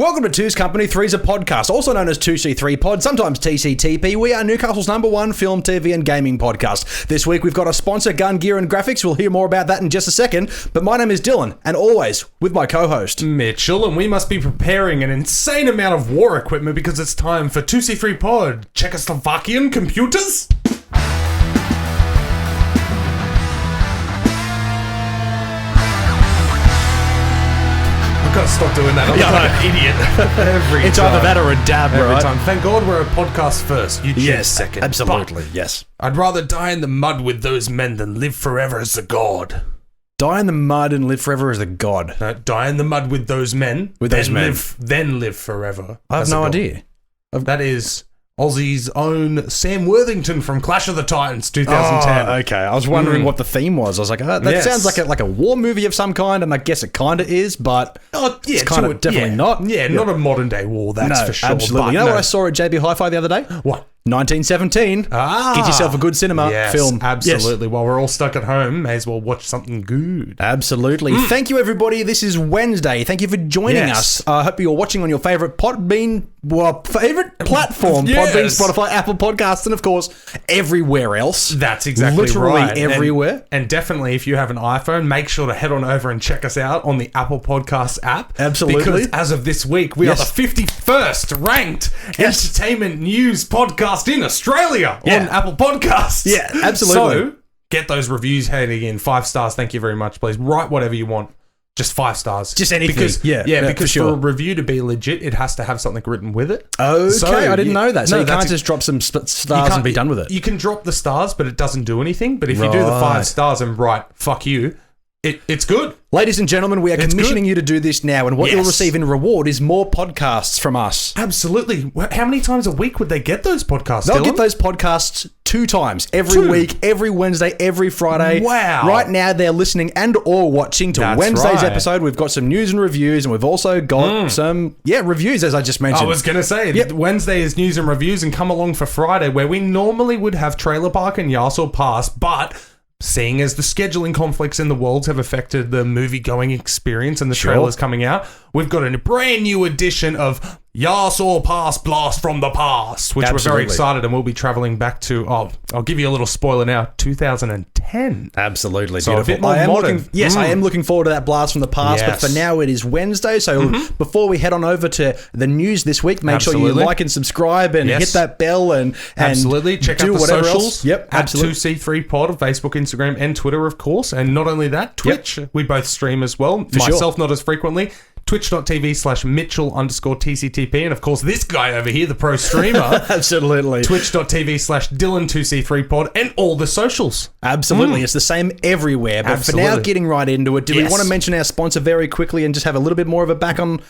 Welcome to Two's Company, Three's a Podcast, also known as 2C3 Pod, sometimes TCTP. We are Newcastle's #1 film, TV and gaming podcast. This week we've got a sponsor, Gun Gear and Graphics. We'll hear more about that in just a second. But my name is Dylan, and always with my co-host, Mitchell, and we must be preparing an insane amount of war equipment because it's time for 2C3 Pod, Czechoslovakian Computers. I've got to stop doing that. I'm like an idiot. It's either that or a dab, Every right? time. Thank God we're a podcast first. YouTube Yes, second. absolutely, But yes. I'd rather die in the mud with those men than live forever as a god. Die in the mud and live forever as a god. No, die in the mud with those men. Then live forever. I have no idea. That is Aussie's own Sam Worthington from Clash of the Titans 2010. Oh, okay. I was wondering what the theme was. I was like, that sounds like a war movie of some kind, and I guess it kind of is, but it's kind of definitely not. Yeah, not a modern day war, that's for sure. Absolutely. But you know what I saw at JB Hi-Fi the other day? What? 1917. Get yourself a good cinema film. Absolutely. Yes. While we're all stuck at home, may as well watch something good. Absolutely. Thank you, everybody. This is Wednesday. Thank you for joining us. I hope you're watching on your favourite platform. Podbean, Spotify, Apple Podcasts, and of course, everywhere else. That's exactly Literally right. everywhere. And definitely, if you have an iPhone, make sure to head on over and check us out on the Apple Podcasts app. Absolutely. Because as of this week, we are the 51st ranked entertainment news podcast in Australia on Apple Podcasts. Yeah, absolutely. So, get those reviews heading in. 5 stars, thank you very much, please. Write whatever you want. Just 5 stars. Just anything. Because, because for for a review to be legit, it has to have something written with it. Okay, So I didn't know that. So you can't that's just drop some stars and be done with it. You can drop the stars, but it doesn't do anything. But if you do the 5 stars and write, fuck you, it's good. Ladies and gentlemen, we are commissioning you to do this now, and what you'll Yes. receive in reward is more podcasts from us. Absolutely. How many times a week would they get those podcasts, They'll Dylan? get those podcasts 2 times every week, every Wednesday, every Friday. Wow. Right now, they're listening and or watching to That's Wednesday's right. episode. We've got some news and reviews, and we've also got some, reviews, as I just mentioned. I was going to say, Wednesday is news and reviews, and come along for Friday, where we normally would have Trailer Park and Yassel Pass, but seeing as the scheduling conflicts in the world have affected the movie-going experience and the trailers coming out, we've got a brand new edition of Yassel Pass Blast from the Past, which we're very excited, and we'll be traveling back to, I'll give you a little spoiler now, 2010. Absolutely. So beautiful. a bit more modern. I am looking forward to that blast from the past, but for now it is Wednesday, so before we head on over to the news this week, make sure you like and subscribe and hit that bell and absolutely check do out the whatever socials. Else. Yep, at absolutely. 2C3 Pod on Facebook, Instagram, and Twitter, of course. And not only that, Twitch. We both stream as well. Myself, not as frequently. Twitch.tv/Mitchell_TCTP. And of course, this guy over here, the pro streamer. Absolutely. Twitch.tv/Dylan2C3Pod and all the socials. Absolutely. It's the same everywhere. But for now, getting right into it, do we want to mention our sponsor very quickly and just have a little bit more of a back and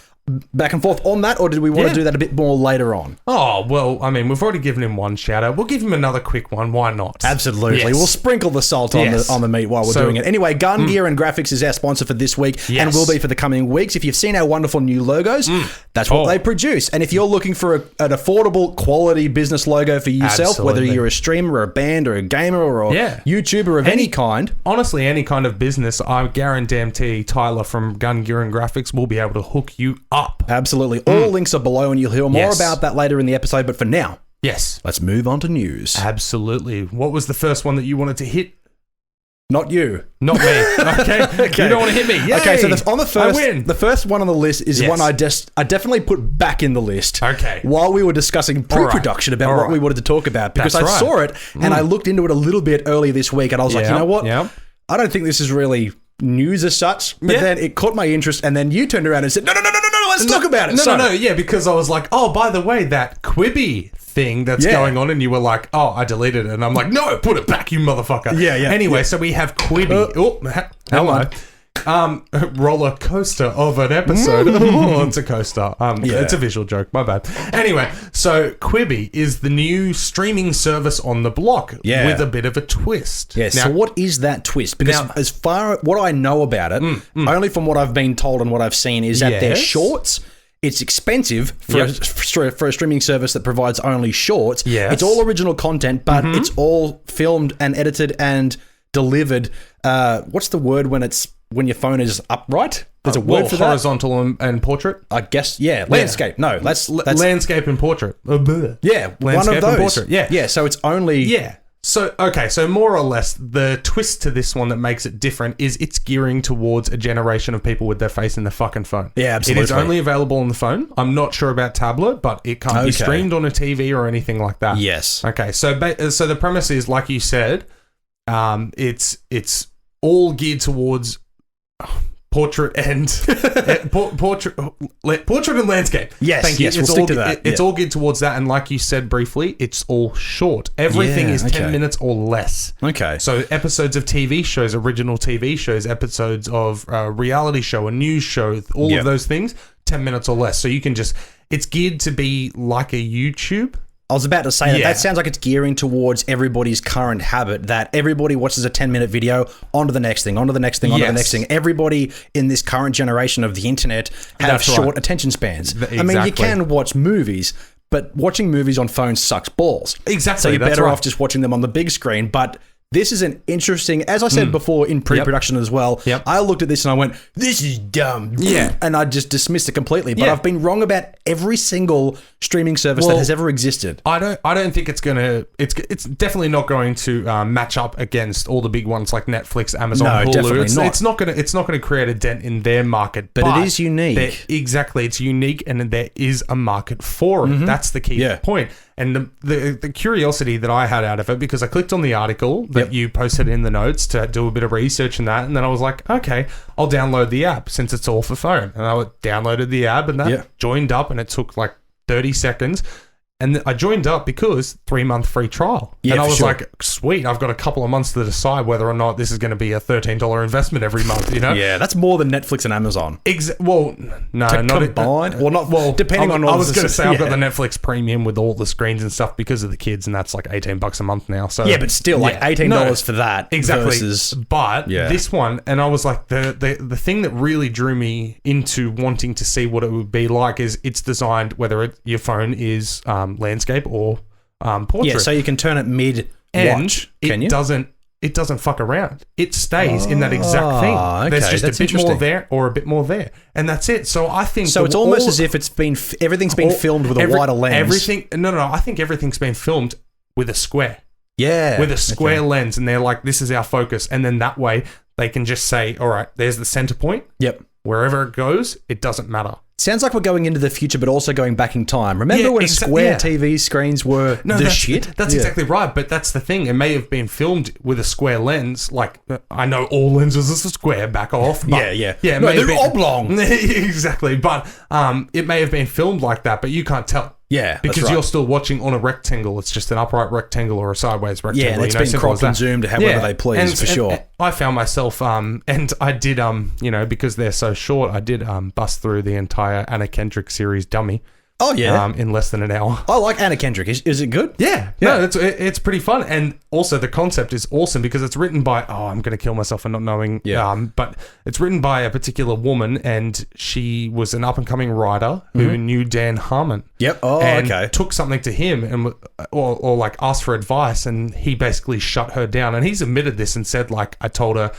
forth on that, or did we want to do that a bit more later on? Oh, well, I mean, we've already given him one shout out. We'll give him another quick one. Why not? Absolutely. Yes. We'll sprinkle the salt on the meat while we're doing it. Anyway, Gun Gear and Graphics is our sponsor for this week and will be for the coming weeks. If you've seen our wonderful new logos, that's what they produce. And if you're looking for an affordable, quality business logo for yourself, whether you're a streamer or a band or a gamer or a YouTuber of any kind. Honestly, any kind of business, I guarantee Tyler from Gun Gear and Graphics will be able to hook you up. Absolutely. All links are below, and you'll hear more about that later in the episode. But for now, let's move on to news. Absolutely. What was the first one that you wanted to hit? Not you. Not me. Okay. You don't want to hit me. Yay. Okay, so on the first, I win. The first one on the list is one I definitely put back in the list. Okay. While we were discussing pre-production about what we wanted to talk about, because I saw it and I looked into it a little bit earlier this week, and I was like, you know what? I don't think this is really news as such, but then it caught my interest, and then you turned around and said, no, let's talk about it. No, because I was like, oh, by the way, that Quibi thing that's going on, and you were like, oh, I deleted it, and I'm like, no, put it back, you motherfucker. Anyway, so we have Quibi. Hello. Roller coaster of an episode. It's a coaster. It's a visual joke. My bad. Anyway, so Quibi is the new streaming service on the block with a bit of a twist. Yes. Now, so what is that twist? Because as far what I know about it, only from what I've been told and what I've seen, is that they're shorts. It's expensive for a streaming service that provides only shorts. Yes. It's all original content, but it's all filmed and edited and delivered. What's the word when it's when your phone is upright. There's a word for that. Horizontal and portrait? I guess, yeah. Landscape. No, that's landscape and portrait. Yeah, landscape one of those. And portrait. Yeah. Yeah, so it's only... Yeah. So, okay, so more or less, the twist to this one that makes it different is it's gearing towards a generation of people with their face in the fucking phone. Yeah, absolutely. It is only available on the phone. I'm not sure about tablet, but it can't be streamed on a TV or anything like that. Yes. Okay, so the premise is, like you said, it's all geared towards... portrait and portrait and landscape. Yes, thank you. Yes, we'll stick to that. It's all geared towards that, and like you said briefly, it's all short. Everything is 10 minutes or less. Okay. So episodes of TV shows, original TV shows, episodes of a reality show, a news show, all of those things, 10 minutes or less. So you can just... It's geared to be like a YouTube. I was about to say that sounds like it's gearing towards everybody's current habit, that everybody watches a 10-minute video, onto the next thing, onto the next thing, onto the next thing. Everybody in this current generation of the internet have short attention spans. Exactly. I mean, you can watch movies, but watching movies on phones sucks balls. Exactly. So you're better off just watching them on the big screen, but... This is an interesting, as I said before in pre-production as well, I looked at this and I went, this is dumb. Yeah. And I just dismissed it completely. But I've been wrong about every single streaming service that has ever existed. I don't think it's going to, it's definitely not going to match up against all the big ones like Netflix, Amazon, Hulu. Definitely not. It's not going to create a dent in their market. But it is unique. Exactly. It's unique and there is a market for it. That's the key point. And the curiosity that I had out of it, because I clicked on the article that you posted in the notes to do a bit of research and that, and then I was like, okay, I'll download the app since it's all for phone. And I downloaded the app and that joined up, and it took like 30 seconds. And I joined up because 3-month free trial. Yeah, and I was like, sweet, I've got a couple of months to decide whether or not this is going to be a $13 investment every month, you know? Yeah, that's more than Netflix and Amazon. Well, no, not combined. Depending on all I was going to say I've got the Netflix premium with all the screens and stuff because of the kids, and that's like $18 a month now. So yeah, but still, like $18 for that. Exactly. Versus, but this one, and I was like, the thing that really drew me into wanting to see what it would be like is it's designed, whether your phone is landscape or portrait. Yeah, so you can turn it mid-watch, can you? It doesn't fuck around. It stays in that exact thing. Okay, there's just a bit more there or a bit more there. And that's it. So I think... So it's almost as if everything's been filmed with a wider lens. No, I think everything's been filmed with a square. Yeah. With a square lens. And they're like, this is our focus. And then that way they can just say, all right, there's the center point. Yep. Wherever it goes, it doesn't matter. Sounds like we're going into the future, but also going back in time. Remember when square TV screens were shit? That's exactly right, but that's the thing. It may have been filmed with a square lens. Like, I know all lenses are square, back off. But yeah. No, they're oblong. Exactly, but it may have been filmed like that, but you can't tell. Yeah, because you're still watching on a rectangle. It's just an upright rectangle or a sideways rectangle. Yeah, and it's been cropped and zoomed however they please, for sure. I found myself, and I did, because they're so short, I did bust through the entire Anna Kendrick series Dummy. Oh, yeah. In less than an hour. I like Anna Kendrick. Is it good? Yeah. No, it's pretty fun. And also the concept is awesome because it's written by, I'm going to kill myself for not knowing. Yeah. But it's written by a particular woman, and she was an up-and-coming writer who knew Dan Harmon. Yep. Oh, and took something to him and or like asked for advice, and he basically shut her down. And he's admitted this and said, like, I told her,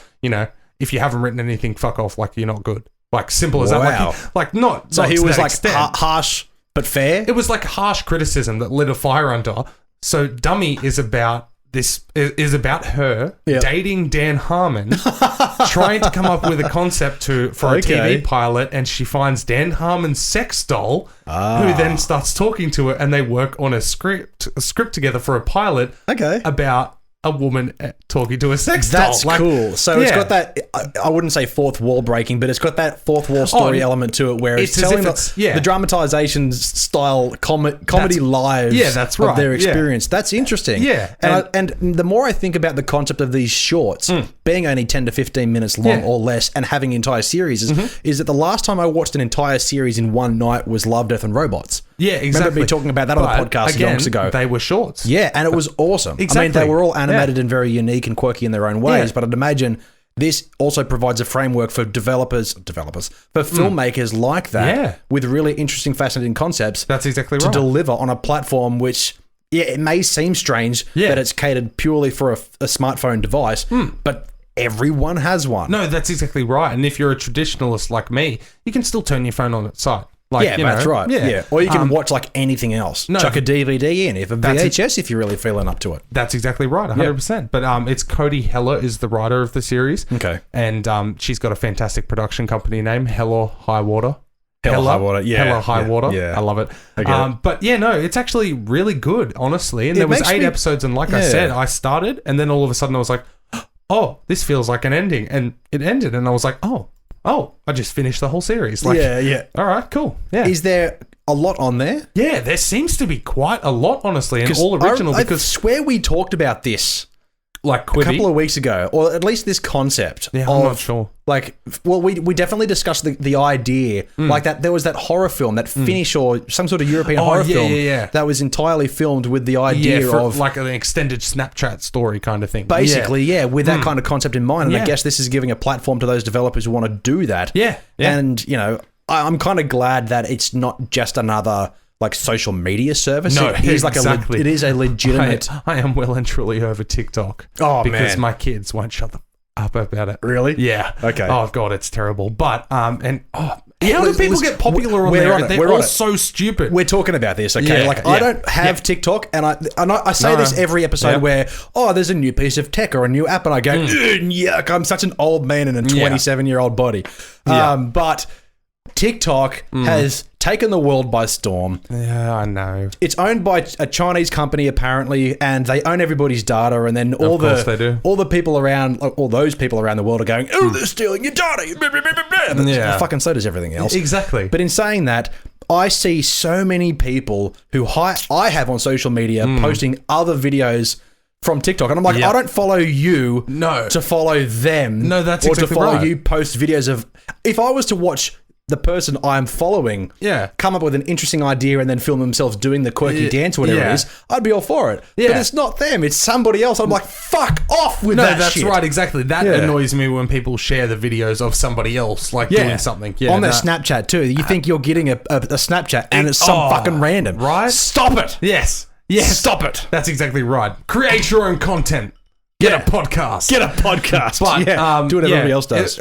if you haven't written anything, fuck off. Like, you're not good. Like, simple as that. Like not. So not he was like harsh. But fair? It was like harsh criticism that lit a fire under. So Dummy is about her dating Dan Harmon, trying to come up with a concept for a TV pilot, and she finds Dan Harmon's sex doll, who then starts talking to her, and they work on a script together for a pilot about a woman talking to a sex doll. That's cool. So it's got that, I wouldn't say fourth wall breaking, but it's got that fourth wall story element to it where it's telling the dramatization style comedy lives of their experience. That's interesting. Yeah. And the more I think about the concept of these shorts being only 10 to 15 minutes long or less and having entire series is that the last time I watched an entire series in one night was Love, Death and Robots. Yeah, exactly. Remember me talking about that on the podcast yonks ago. They were shorts. Yeah, and it was awesome. Exactly. I mean, they were all animated and very unique and quirky in their own ways, but I'd imagine this also provides a framework for developers, for filmmakers like that with really interesting, fascinating concepts. That's exactly right. To deliver on a platform which, it may seem strange that it's catered purely for a smartphone device, but everyone has one. No, that's exactly right. And if you're a traditionalist like me, you can still turn your phone on its side. Like, yeah, that's right. Yeah. Or you can watch like anything else. No, chuck a DVD in, if a VHS, if you're really feeling up to it. That's exactly right, 100%. But it's Cody Heller is the writer of the series. Okay. And she's got a fantastic production company name, Hell or High Water. Hell or High Water, yeah. Hell or High Water. Yeah. I love it. I get it. But yeah, no, it's actually really good, honestly. And there was 8 episodes, and like I said, I started, and then all of a sudden I was like, oh, this feels like an ending. And it ended, and I was like, oh, I just finished the whole series. Like, yeah. All right, cool. Yeah. Is there a lot on there? Yeah, there seems to be quite a lot, honestly, and all original. I swear we talked about this like Quibi? A couple of weeks ago, or at least this concept. Yeah, I'm not sure. Like, well, we definitely discussed the idea, like that there was that horror film, that Finnish or some sort of European horror film that was entirely filmed with the idea of like an extended Snapchat story kind of thing. Basically, with that kind of concept in mind. And I guess this is giving a platform to those developers who want to do that. Yeah. And, you know, I'm kind of glad that it's not just another like social media service. No, it is exactly. It is a legitimate. I am well and truly over TikTok. Oh, because man. my kids won't shut up about it. Really? Yeah. Okay. Oh god, it's terrible. But how do people get popular on there? They're all so stupid. We're talking about this, okay? I don't have TikTok, and I say this every episode where there's a new piece of tech or a new app, and I go, yuck! I'm such an old man in a 27-year-old body. But TikTok has taken the world by storm. Yeah, I know. It's owned by a Chinese company apparently, and they own everybody's data. And then all the people around, all those people around the world are going, "Oh, they're stealing your data!" And fucking so does everything else. Exactly. But in saying that, I see so many people who I have on social media posting other videos from TikTok, and I'm like, I don't follow you to follow them. No, that's or exactly to follow right. you post videos of. If I was to watch the person I'm following come up with an interesting idea and then film themselves doing the quirky dance, whatever it is, I'd be all for it. Yeah. But it's not them, it's somebody else. I'm like, fuck off with that that's shit. right, exactly. That annoys me when people share the videos of somebody else, like doing something. Yeah, on their Snapchat too. You think you're getting a Snapchat and it's some fucking random. Right? Stop it. Yes. Stop it. That's exactly right. Create your own content. Get a podcast. But do what everybody else does.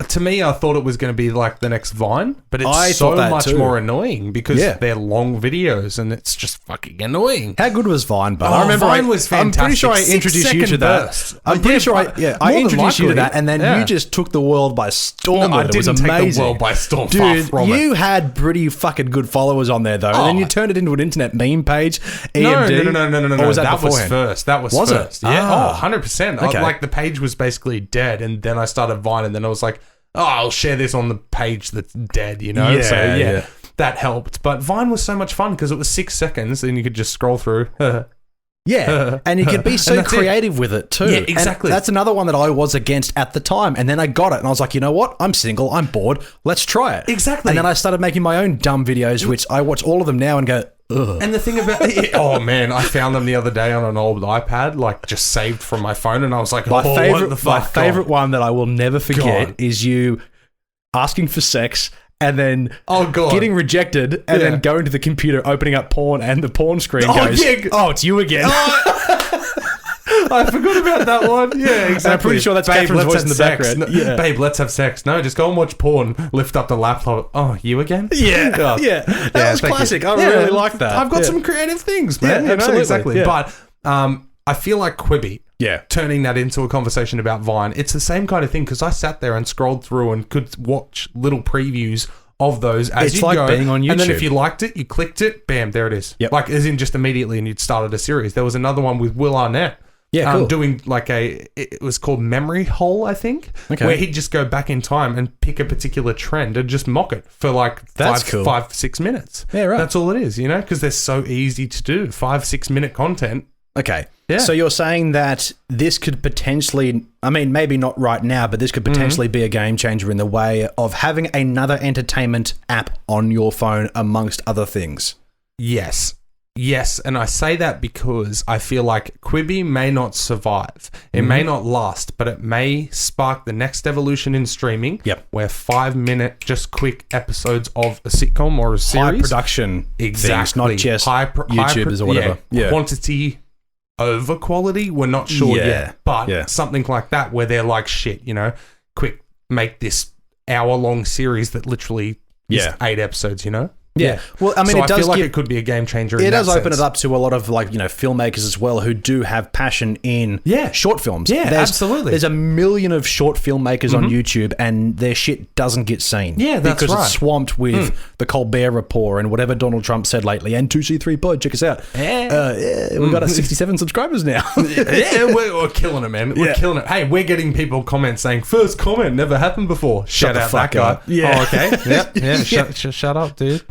To me, I thought it was going to be like the next Vine, but it's so much more annoying because they're long videos and it's just fucking annoying. How good was Vine? But I remember Vine was fantastic. I'm pretty sure I introduced you to that. I'm pretty sure I introduced you to that, and then you just took the world by storm. No, I didn't take the world by storm. Dude, you had pretty fucking good followers on there though, and then you turned it into an internet meme page. EMD. No. Or was that was first. That was first. It? Yeah. 100%. Okay. Like the page was basically dead, and then I started Vine, and then I was like, I'll share this on the page that's dead, you know? Yeah. That helped. But Vine was so much fun because it was 6 seconds and you could just scroll through. And you could be so creative with it too. Yeah, exactly. And that's another one that I was against at the time. And then I got it and I was like, you know what? I'm single. I'm bored. Let's try it. Exactly. And then I started making my own dumb videos, which I watch all of them now and go, ugh. And the thing about oh man, I found them the other day on an old iPad, like just saved from my phone, and I was like, my favorite one that I will never forget is you asking for sex and then getting rejected and then going to the computer, opening up porn, and the porn screen goes, it's you again. I forgot about that one. Yeah, exactly. And I'm pretty sure that's Catherine's voice in the background. No, babe, let's have sex. No, just go and watch porn. Lift up the laptop. Oh, you again? Yeah. That was classic. I really like that. I've got some creative things, man. Yeah, absolutely. Exactly. Yeah. But I feel like Quibi, turning that into a conversation about Vine, it's the same kind of thing because I sat there and scrolled through and could watch little previews of those as you go. It's like being on YouTube. And then if you liked it, you clicked it, bam, there it is. Yep. Like as in just immediately and you'd started a series. There was another one with Will Arnett. Yeah, cool. Doing like it was called Memory Hole, I think, where he'd just go back in time and pick a particular trend and just mock it for like 5-6 minutes. Yeah, right. That's all it is, you know, because they're so easy to do. 5-6 minute content. Okay. Yeah. So you're saying that this could potentially, I mean, maybe not right now, but this could potentially be a game changer in the way of having another entertainment app on your phone amongst other things. Yes, and I say that because I feel like Quibi may not survive. It may not last, but it may spark the next evolution in streaming. Yep. Where 5-minute, just quick episodes of a sitcom or a series. High production things, not just YouTubers or whatever. Quantity over quality. We're not sure yet. But something like that where they're like, shit, quick, make this hour-long series that literally is 8 episodes, Yeah. Well, I mean, so I feel like it could be a game changer. It does open it up to a lot of filmmakers as well who do have passion in short films. Yeah, absolutely. There's a million of short filmmakers on YouTube, and their shit doesn't get seen. Yeah, that's because right. it's swamped with the Colbert Report and whatever Donald Trump said lately. And 2C3 Pod, check us out. We've got 67 subscribers now. We're killing it, man. We're killing it. Hey, we're getting people comments saying first comment never happened before. Shout out that guy. Up. Yeah. Oh, okay. Shut up, dude.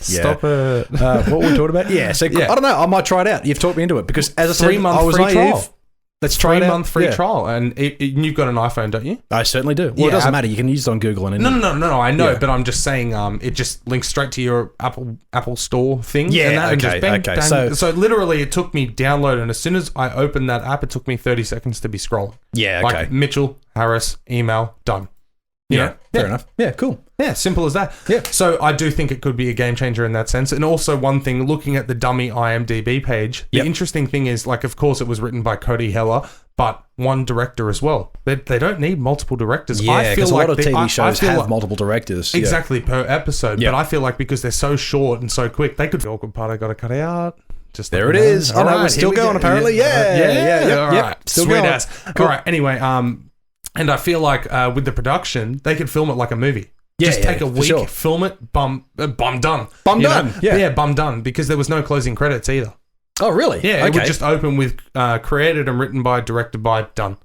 Stop it. What were we talking about? Yeah, so I don't know. I might try it out. You've talked me into it because, as I said, 3 month I was free naive. trial. Let's try it out. 3 month free trial, and you've got an iPhone, don't you? I certainly do. Well, it doesn't matter. You can use it on Google and No. I know, but I'm just saying, it just links straight to your Apple Store thing. Yeah, okay. So literally, it took me download, and as soon as I opened that app, it took me 30 seconds to be scrolling. Yeah, okay. Like Mitchell, Harris, email, done. Fair enough. Yeah, cool. Yeah, simple as that. Yeah. So I do think it could be a game changer in that sense. And also one thing, looking at the dummy IMDb page, the interesting thing is, of course, it was written by Cody Heller, but one director as well. They don't need multiple directors. Yeah, because a lot of TV shows have multiple directors. Exactly, per episode. Yeah. But I feel like because they're so short and so quick, they could be awkward part I got to cut out. Just there it is. Oh, no, we're still going, apparently. Yeah. All right. Still Sweet going. Ass. Cool. All right. Anyway, and I feel like with the production, they could film it like a movie. Just take a week, film it, bum done. Bum done. Yeah, bum done. Because there was no closing credits either. Oh, really? Yeah, it would just open with created and written by, directed by, done.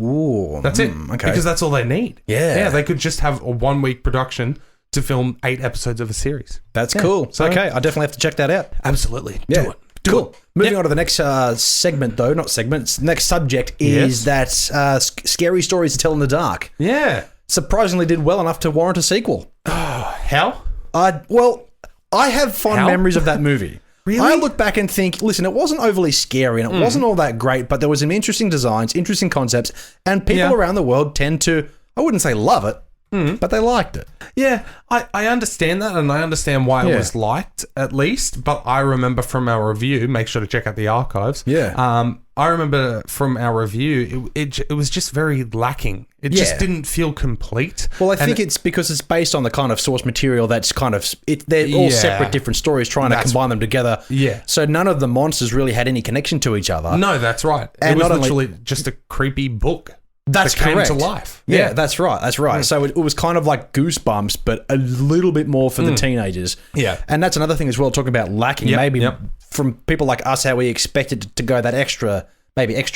Ooh. That's it. Okay. Because that's all they need. Yeah. Yeah, they could just have a 1 week production to film 8 episodes of a series. That's cool. So, okay, I definitely have to check that out. Absolutely. Yeah. Do it. Cool. Moving on to the next segment, though, not segments. Next subject is that scary stories to tell in the dark. Yeah. Surprisingly did well enough to warrant a sequel. How? Well, I have fond memories of that movie. Really? I look back and think, listen, it wasn't overly scary and it wasn't all that great, but there was some interesting designs, interesting concepts, and people around the world tend to, I wouldn't say love it, but they liked it. Yeah, I understand that, and I understand why it was liked, at least, but I remember from our review, make sure to check out the archives. Yeah. I remember from our review, it was just very lacking. It just didn't feel complete. Well, I think it's because it's based on the kind of source material that's kind of... they're all separate different stories trying to combine them together. Yeah. So none of the monsters really had any connection to each other. No, that's right. And it was literally just a creepy book. That's correct. Came to life. Yeah, that's right. That's right. So it was kind of like Goosebumps, but a little bit more for the teenagers. Yeah. And that's another thing as well, talking about lacking. Maybe from people like us, how we expected to go that extra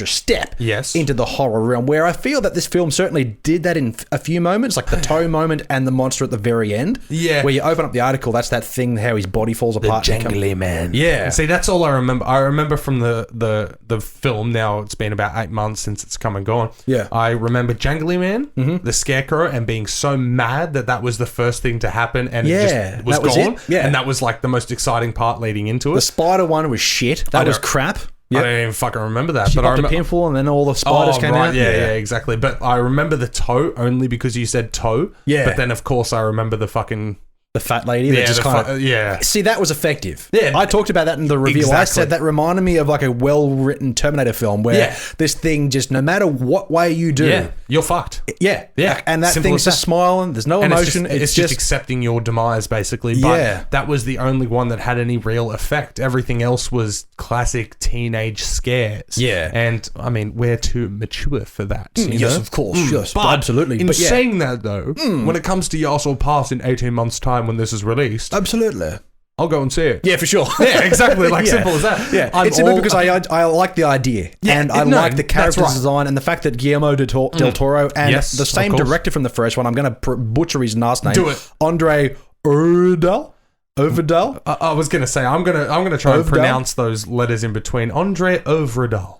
step into the horror realm, where I feel that this film certainly did that in a few moments, like the toe moment and the monster at the very end. Yeah. Where you open up the article, that's that thing, how his body falls apart. The jangly man. Yeah. See, that's all I remember. I remember from the film, now it's been about 8 months since it's come and gone. Yeah. I remember Jangly Man, the Scarecrow, and being so mad that was the first thing to happen, and it just was gone. Yeah. And that was like the most exciting part leading into it. The spider one was shit. That was crap. Yep. I don't even fucking remember that. She popped a pimple and then all the spiders came out. Yeah, exactly. But I remember the toe only because you said toe. Yeah. But then, of course, I remember the fucking... The fat lady that just kind of... See, that was effective. Yeah. I talked about that in the review. Exactly. I said that reminded me of like a well-written Terminator film where this thing just, no matter what way you do... you're fucked. Yeah. And that Simple thing's just smiling. There's no emotion. It's just accepting your demise, basically. But that was the only one that had any real effect. Everything else was classic teenage scares. Yeah. And, I mean, we're too mature for that. Yes, of course. Yes, but absolutely. In saying that, though, when it comes to Yas or Pass in 18 months' time when this is released... Absolutely. I'll go and see it. Yeah, for sure. Yeah, exactly. Simple as that. Yeah, it's simple because I like the idea and I like the character design and the fact that Guillermo del Toro and the same director from the first one, I'm going to butcher his last name. Do it. Andre Overdal. I was going to say I'm going to try and pronounce those letters in between. Andre Overdal.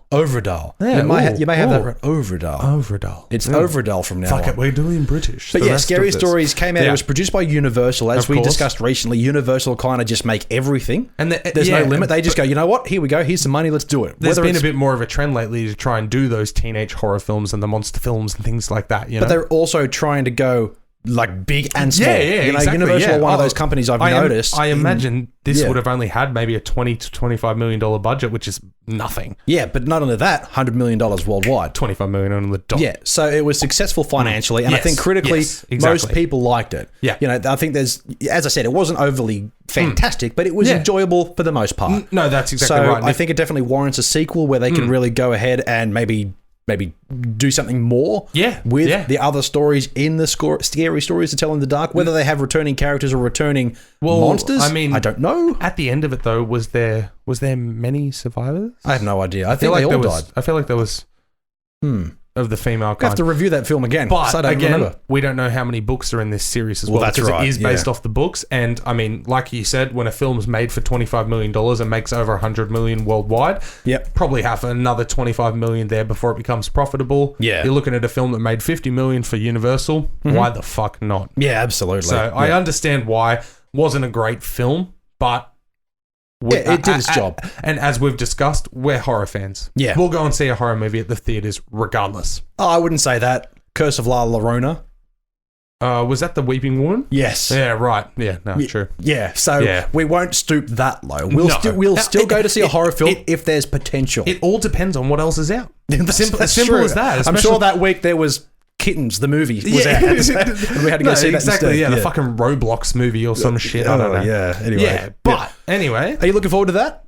Yeah, you may have that right. Overdal. It's Overdal from now on. Fuck it, we're doing British. But Scary Stories came out. It was produced by Universal. As we discussed recently, Universal kind of just make everything. And there's no limit. They just go, you know what? Here we go. Here's some money. Let's do it. There's been a bit more of a trend lately to try and do those teenage horror films and the monster films and things like that. You know? But they're also trying to go like big and small. Exactly. Universal are one of those companies I've noticed. I imagine this would have only had maybe a $20 to $25 million budget, which is nothing. Yeah, but not only that, $100 million worldwide. $25 million on the dot. Yeah, so it was successful financially, and I think critically, most people liked it. Yeah. I think as I said, it wasn't overly fantastic, but it was enjoyable for the most part. No, that's exactly right. I think it definitely warrants a sequel where they can really go ahead and maybe do something more with the other stories in the scary stories to tell in the dark, whether they have returning characters or returning monsters. I mean, I don't know. At the end of it, though, was there many survivors? I have no idea. I think they all died. I feel like there was of the female kind. I have to review that film again. But I don't remember. We don't know how many books are in this series as well. That's because right. It is based off the books. And I mean, like you said, when a film's made for $25 million and makes over $100 million worldwide, probably have another $25 million there before it becomes profitable. Yeah. You're looking at a film that made $50 million for Universal. Why the fuck not? Yeah, absolutely. So I understand why. Wasn't a great film, but it did its job. And as we've discussed, we're horror fans. Yeah. We'll go and see a horror movie at the theaters regardless. Oh, I wouldn't say that. Curse of La Llorona. Was that the Weeping Woman? Yes. Yeah, right. Yeah, no, true. Yeah, so we won't stoop that low. We'll still go to see a horror film if there's potential. It all depends on what else is out. Simple as that. I'm sure that week there was Kittens, the movie, was out. And we had to go see that instead. Yeah, the fucking Roblox movie or some shit. I don't know. Yeah, anyway. Yeah, but anyway. Are you looking forward to that?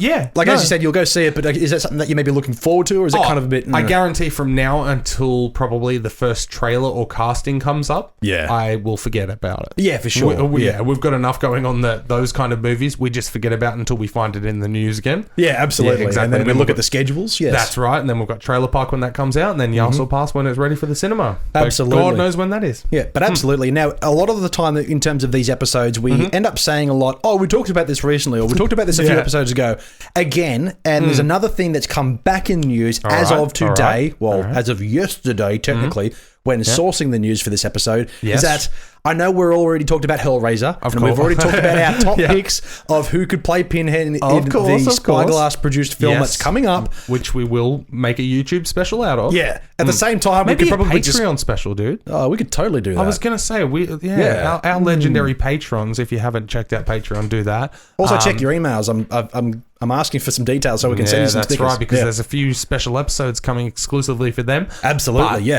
Yeah. As you said, you'll go see it, but is that something that you may be looking forward to, or is it kind of a bit... I guarantee from now until probably the first trailer or casting comes up, I will forget about it. Yeah, for sure. We've got enough going on those kind of movies. We just forget about it until we find it in the news again. Yeah, absolutely. Yeah, exactly. And then we look at the schedules, yes. That's right. And then we've got Trailer Park when that comes out, and then Yasal Pass when it's ready for the cinema. Absolutely. God knows when that is. Yeah, but absolutely. Now, a lot of the time in terms of these episodes, we end up saying a lot, we talked about this recently, or we talked about this a few episodes ago. Again, and there's another thing that's come back in news of today, as of yesterday, technically, when sourcing the news for this episode, is that I know we're already talked about Hellraiser, and we've already talked about our top picks of who could play Pinhead in the Spyglass produced film that's coming up. Which we will make a YouTube special out of. Yeah. At the same time, maybe we could probably Patreon special, dude. Oh, we could totally do that. I was going to say, our legendary patrons, if you haven't checked out Patreon, do that. Also, check your emails. I'm asking for some details so we can send you some stickers. That's right, because there's a few special episodes coming exclusively for them. Absolutely,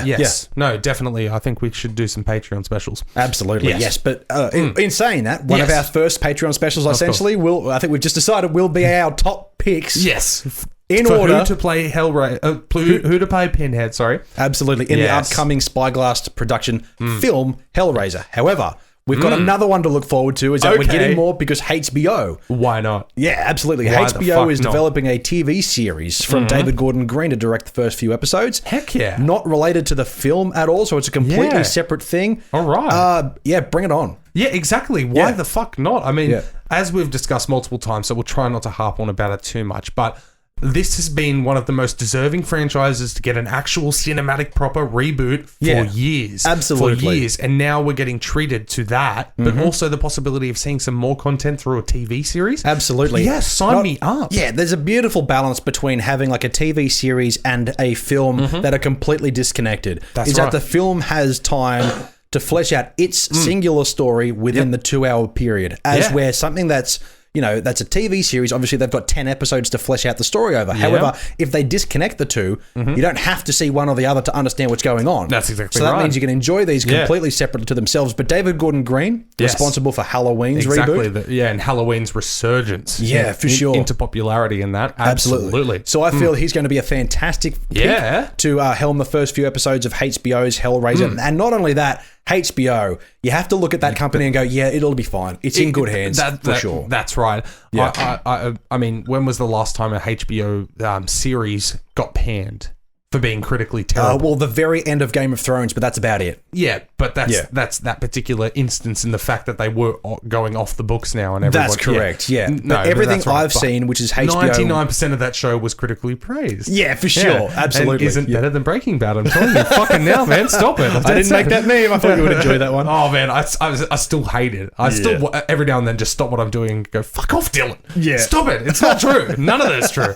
No, definitely. I think we should do some Patreon specials. Absolutely, yes. But in saying that, one of our first Patreon specials, essentially, I think we've just decided will be our top picks. Yes. In order who to play who to play Pinhead, sorry. Absolutely. In the upcoming Spyglass production film, Hellraiser. However, we've got another one to look forward to, is that we're getting more because HBO. Why not? Yeah, absolutely. HBO is developing a TV series from David Gordon Green to direct the first few episodes. Heck yeah. Not related to the film at all, so it's a completely separate thing. All right. Bring it on. Yeah, exactly. Why the fuck not? I mean, as we've discussed multiple times, so we'll try not to harp on about it too much, but this has been one of the most deserving franchises to get an actual cinematic proper reboot for years. Absolutely. For years. And now we're getting treated to that, but also the possibility of seeing some more content through a TV series. Absolutely. Yes, sign me up. Yeah, there's a beautiful balance between having like a TV series and a film that are completely disconnected. That's that the film has time to flesh out its singular story within the 2-hour period, where something that's that's a TV series. Obviously, they've got 10 episodes to flesh out the story over. However, if they disconnect the two, you don't have to see one or the other to understand what's going on. That's exactly right. So that means you can enjoy these completely separately to themselves. But David Gordon Green, responsible for Halloween's reboot. And Halloween's resurgence. Yeah, for sure. Into popularity in that. Absolutely. So I feel he's going to be a fantastic pick to helm the first few episodes of HBO's Hellraiser. And not only that, HBO, you have to look at that company and go, it'll be fine. It's in good hands, for sure. That's right. Yeah. I mean, when was the last time a HBO series got panned for being critically terrible? The very end of Game of Thrones, but that's about it. Yeah, but that's that particular instance in the fact that they were going off the books now and everyone. That's correct, But everything I've seen, which is HBO... 99% of that show was critically praised. Yeah, for sure. Absolutely. And isn't better than Breaking Bad, I'm telling you. Fucking now, man. Stop it. I didn't make that meme. I thought you would enjoy that one. Oh, man. I still hate it. I still, every now and then, just stop what I'm doing and go, fuck off, Dylan. Yeah. Stop it. It's not true. None of that's true.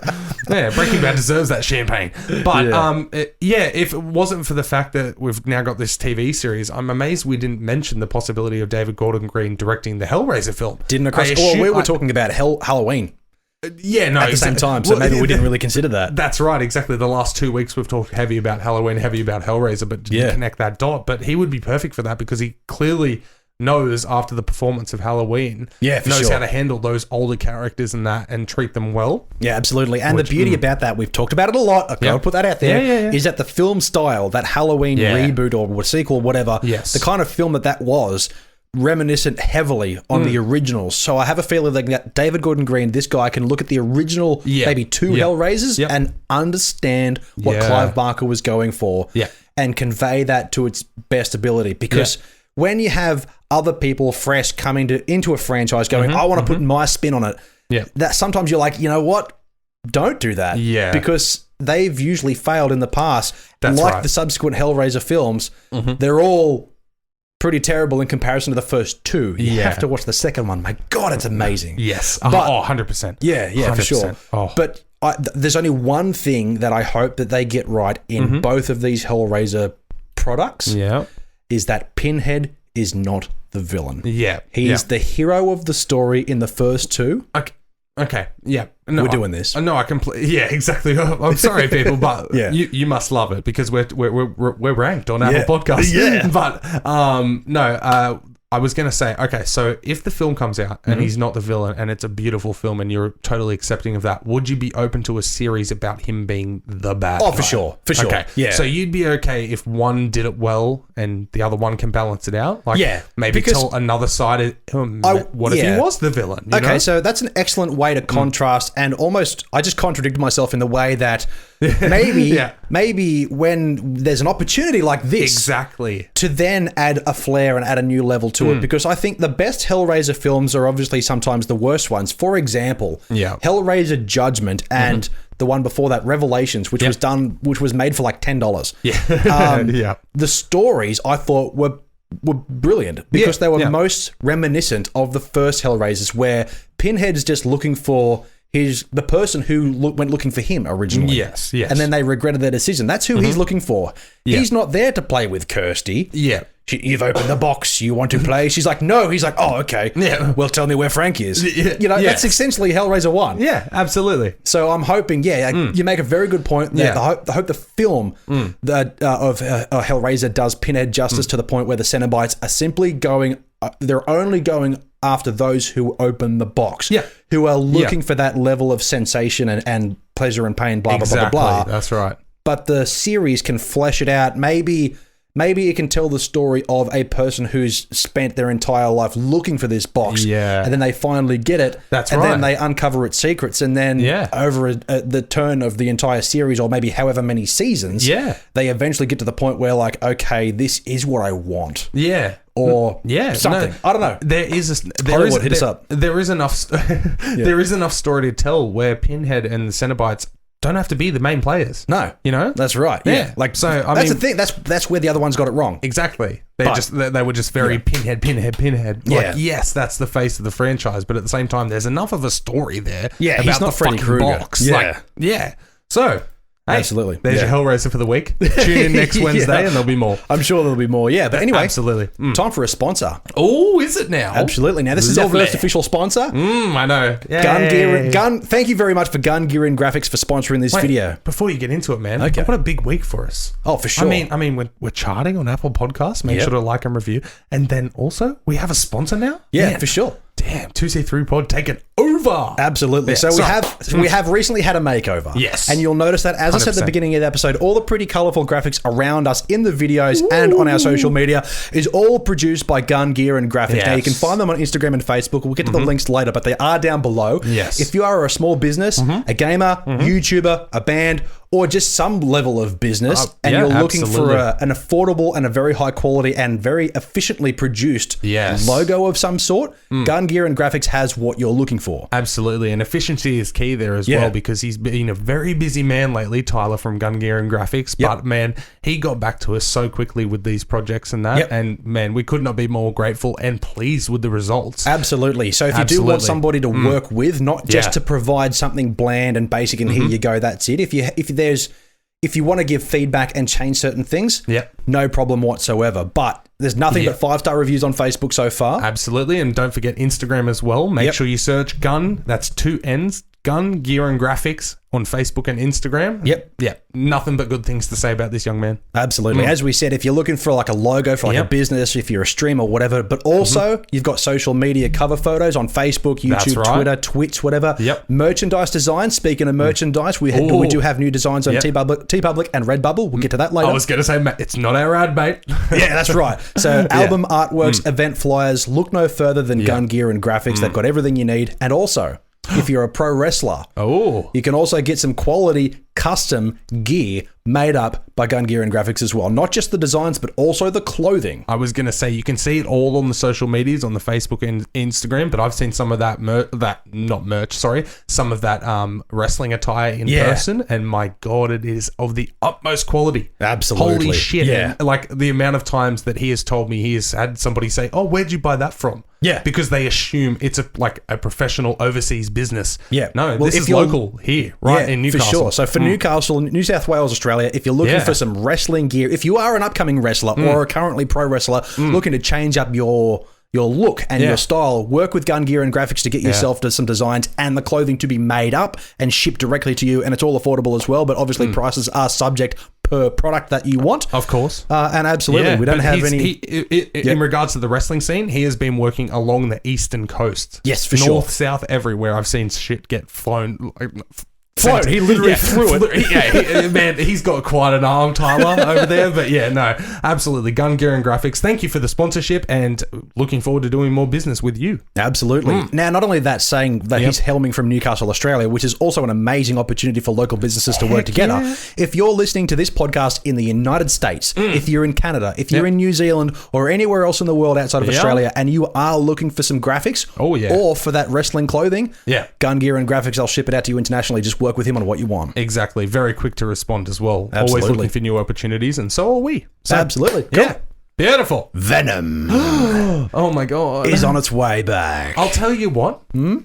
Yeah, Breaking Bad deserves that champagne. But... if it wasn't for the fact that we've now got this TV series, I'm amazed we didn't mention the possibility of David Gordon Green directing the Hellraiser film. Didn't occur. Well, we were talking about Halloween. At the same time, so maybe we didn't really consider that. That's right, exactly. The last 2 weeks we've talked heavy about Halloween, heavy about Hellraiser, but didn't connect that dot. But he would be perfect for that because he clearly knows after the performance of Halloween, knows how to handle those older characters and treat them well. Yeah, absolutely. And the beauty about that, we've talked about it a lot, I'll put that out there, is that the film style, that Halloween reboot or sequel, whatever, the kind of film that was, reminiscent heavily on the originals. So I have a feeling that David Gordon Green, this guy, can look at the original maybe two Hellraisers and understand what Clive Barker was going for and convey that to its best ability. Because when you have other people fresh coming into a franchise going, I want to put my spin on it, that sometimes you're like, you know what? Don't do that. Yeah. Because they've usually failed in the past. That's like right. the subsequent Hellraiser films, they're all pretty terrible in comparison to the first two. You have to watch the second one. My God, it's amazing. Yes. But, 100%. Yeah, 100%. For sure. Oh. But there's only one thing that I hope that they get right in both of these Hellraiser products. Yeah. Is that Pinhead is not the villain. Yeah. He's the hero of the story in the first two. Okay. Yeah. No, we're doing this. No, I completely. Yeah, exactly. I'm sorry, people, but you must love it because we're ranked on Apple Podcasts. Yeah. But no. I was going to say, okay, so if the film comes out and he's not the villain and it's a beautiful film and you're totally accepting of that, would you be open to a series about him being the bad guy? For sure. Okay. Yeah. So you'd be okay if one did it well and the other one can balance it out? Like, maybe tell another side of him. What if he was the villain? You know? So that's an excellent way to contrast and almost, I just contradicted myself in the way that maybe when there's an opportunity like this to then add a flair and add a new level to it, because I think the best Hellraiser films are obviously sometimes the worst ones. For example, Hellraiser Judgment and the one before that, Revelations, which was made for like $10. The stories I thought were brilliant because they were most reminiscent of the first Hellraisers, where Pinhead is just looking for the person who went looking for him originally. Yes. And then they regretted their decision. That's who he's looking for. Yeah. He's not there to play with Kirsty. Yeah. You've opened the box. You want to play? She's like, no. He's like, oh, okay. Yeah. Well, tell me where Frank is. You know, that's essentially Hellraiser 1. Yeah, absolutely. So I'm hoping, you make a very good point. I hope the film of Hellraiser does Pinhead justice to the point where the Cenobites are simply they're only going after those who open the box, who are looking for that level of sensation and pleasure and pain, blah, blah, blah, blah. That's right. But the series can flesh it out. Maybe it can tell the story of a person who's spent their entire life looking for this box, and then they finally get it, and then they uncover its secrets, and then over the turn of the entire series, or maybe however many seasons, they eventually get to the point where, like, okay, this is what I want. Yeah. Or something. No, I don't know. There is enough there is enough story to tell where Pinhead and the Cenobites don't have to be the main players. No. You know? That's right. Yeah. Like, so I mean, the thing. That's where the other ones got it wrong. Exactly. They were just very Pinhead. Like, yes, that's the face of the franchise, but at the same time there's enough of a story there about he's not the Freddy fucking Krueger. box. So hey, absolutely. There's your Hellraiser for the week. Tune in next Wednesday and there'll be more. I'm sure there'll be more. Yeah, but anyway. Absolutely. Time for a sponsor. Oh, is it now? Absolutely. Now, this is our first official sponsor. I know. Thank you very much for Gun Gear and Graphics for sponsoring this video. Before you get into it, man, what a big week for us. Oh, for sure. I mean, we're charting on Apple Podcasts. Make sure to like and review. And then also, we have a sponsor now? Yeah, man, for sure. Damn, 2C3 Pod taking over. Absolutely. So we have recently had a makeover. Yes. And you'll notice that, as 100%. I said at the beginning of the episode, all the pretty colourful graphics around us in the videos and on our social media is all produced by Gun Gear and Graphics. Yes. Now, you can find them on Instagram and Facebook. We'll get to the links later, but they are down below. Yes. If you are a small business, a gamer, YouTuber, a band, or just some level of business, and you're looking for an affordable and a very high quality and very efficiently produced logo of some sort, Gun Gear and Graphics has what you're looking for. Absolutely. And efficiency is key there as well, because he's been a very busy man lately, Tyler from Gun Gear and Graphics. But man, he got back to us so quickly with these projects and that. And man, we could not be more grateful and pleased with the results. Absolutely. So if you do want somebody to work with, not just to provide something bland and basic and here you go, that's it. If there's if you want to give feedback and change certain things, no problem whatsoever. But there's nothing but 5-star reviews on Facebook so far. Absolutely. And don't forget Instagram as well. Make sure you search Gun, that's 2 N's, Gun, Gear and Graphics on Facebook and Instagram. Yeah. Nothing but good things to say about this young man. Absolutely. As we said, if you're looking for like a logo for like a business, if you're a streamer or whatever, but also you've got social media cover photos on Facebook, YouTube, Twitter, Twitch, whatever. Merchandise design. Speaking of merchandise, we do have new designs on TeePublic and Redbubble. We'll get to that later. I was going to say, it's not our ad, mate. Yeah, that's right. So album artworks, event flyers, look no further than Gun, Gear and Graphics. They've got everything you need. And also, if you're a pro wrestler, you can also get some quality custom gear made up by Gun, Gear and Graphics as well. Not just the designs, but also the clothing. I was going to say, you can see it all on the social medias, on the Facebook and Instagram, but I've seen some of that, some of that wrestling attire in person, and my God, it is of the utmost quality. Absolutely. Holy shit. Yeah. Like the amount of times that he has told me he has had somebody say, oh, where'd you buy that from? Yeah. Because they assume it's a professional overseas business. Yeah. No, this is local here, right in Newcastle. For sure. So for Newcastle, New South Wales, Australia, if you're looking for some wrestling gear, if you are an upcoming wrestler or a currently pro wrestler looking to change up your look and your style, work with Gun, Gear and Graphics to get yourself to some designs and the clothing to be made up and shipped directly to you. And it's all affordable as well, but obviously prices are subject per product that you want. Of course. And absolutely, we don't have any... In regards to the wrestling scene, he has been working along the eastern coast. Yes, for North, south, everywhere. I've seen shit get flown... Float. He literally threw it. Man, he's got quite an arm, Tyler, over there. But yeah, no, absolutely. Gun, Gear and Graphics, thank you for the sponsorship and looking forward to doing more business with you. Absolutely. Now, not only that, saying that he's helming from Newcastle, Australia, which is also an amazing opportunity for local businesses to work together. Yeah. If you're listening to this podcast in the United States, if you're in Canada, if you're in New Zealand or anywhere else in the world outside of Australia and you are looking for some graphics or for that wrestling clothing, Gun, Gear and Graphics, I'll ship it out to you internationally. Just work with him on what you want. Exactly. Very quick to respond as well. Absolutely. Always looking for new opportunities, and so are we. So, absolutely. Cool. Yeah. Beautiful. Venom. Oh my God. Is on its way back. I'll tell you what.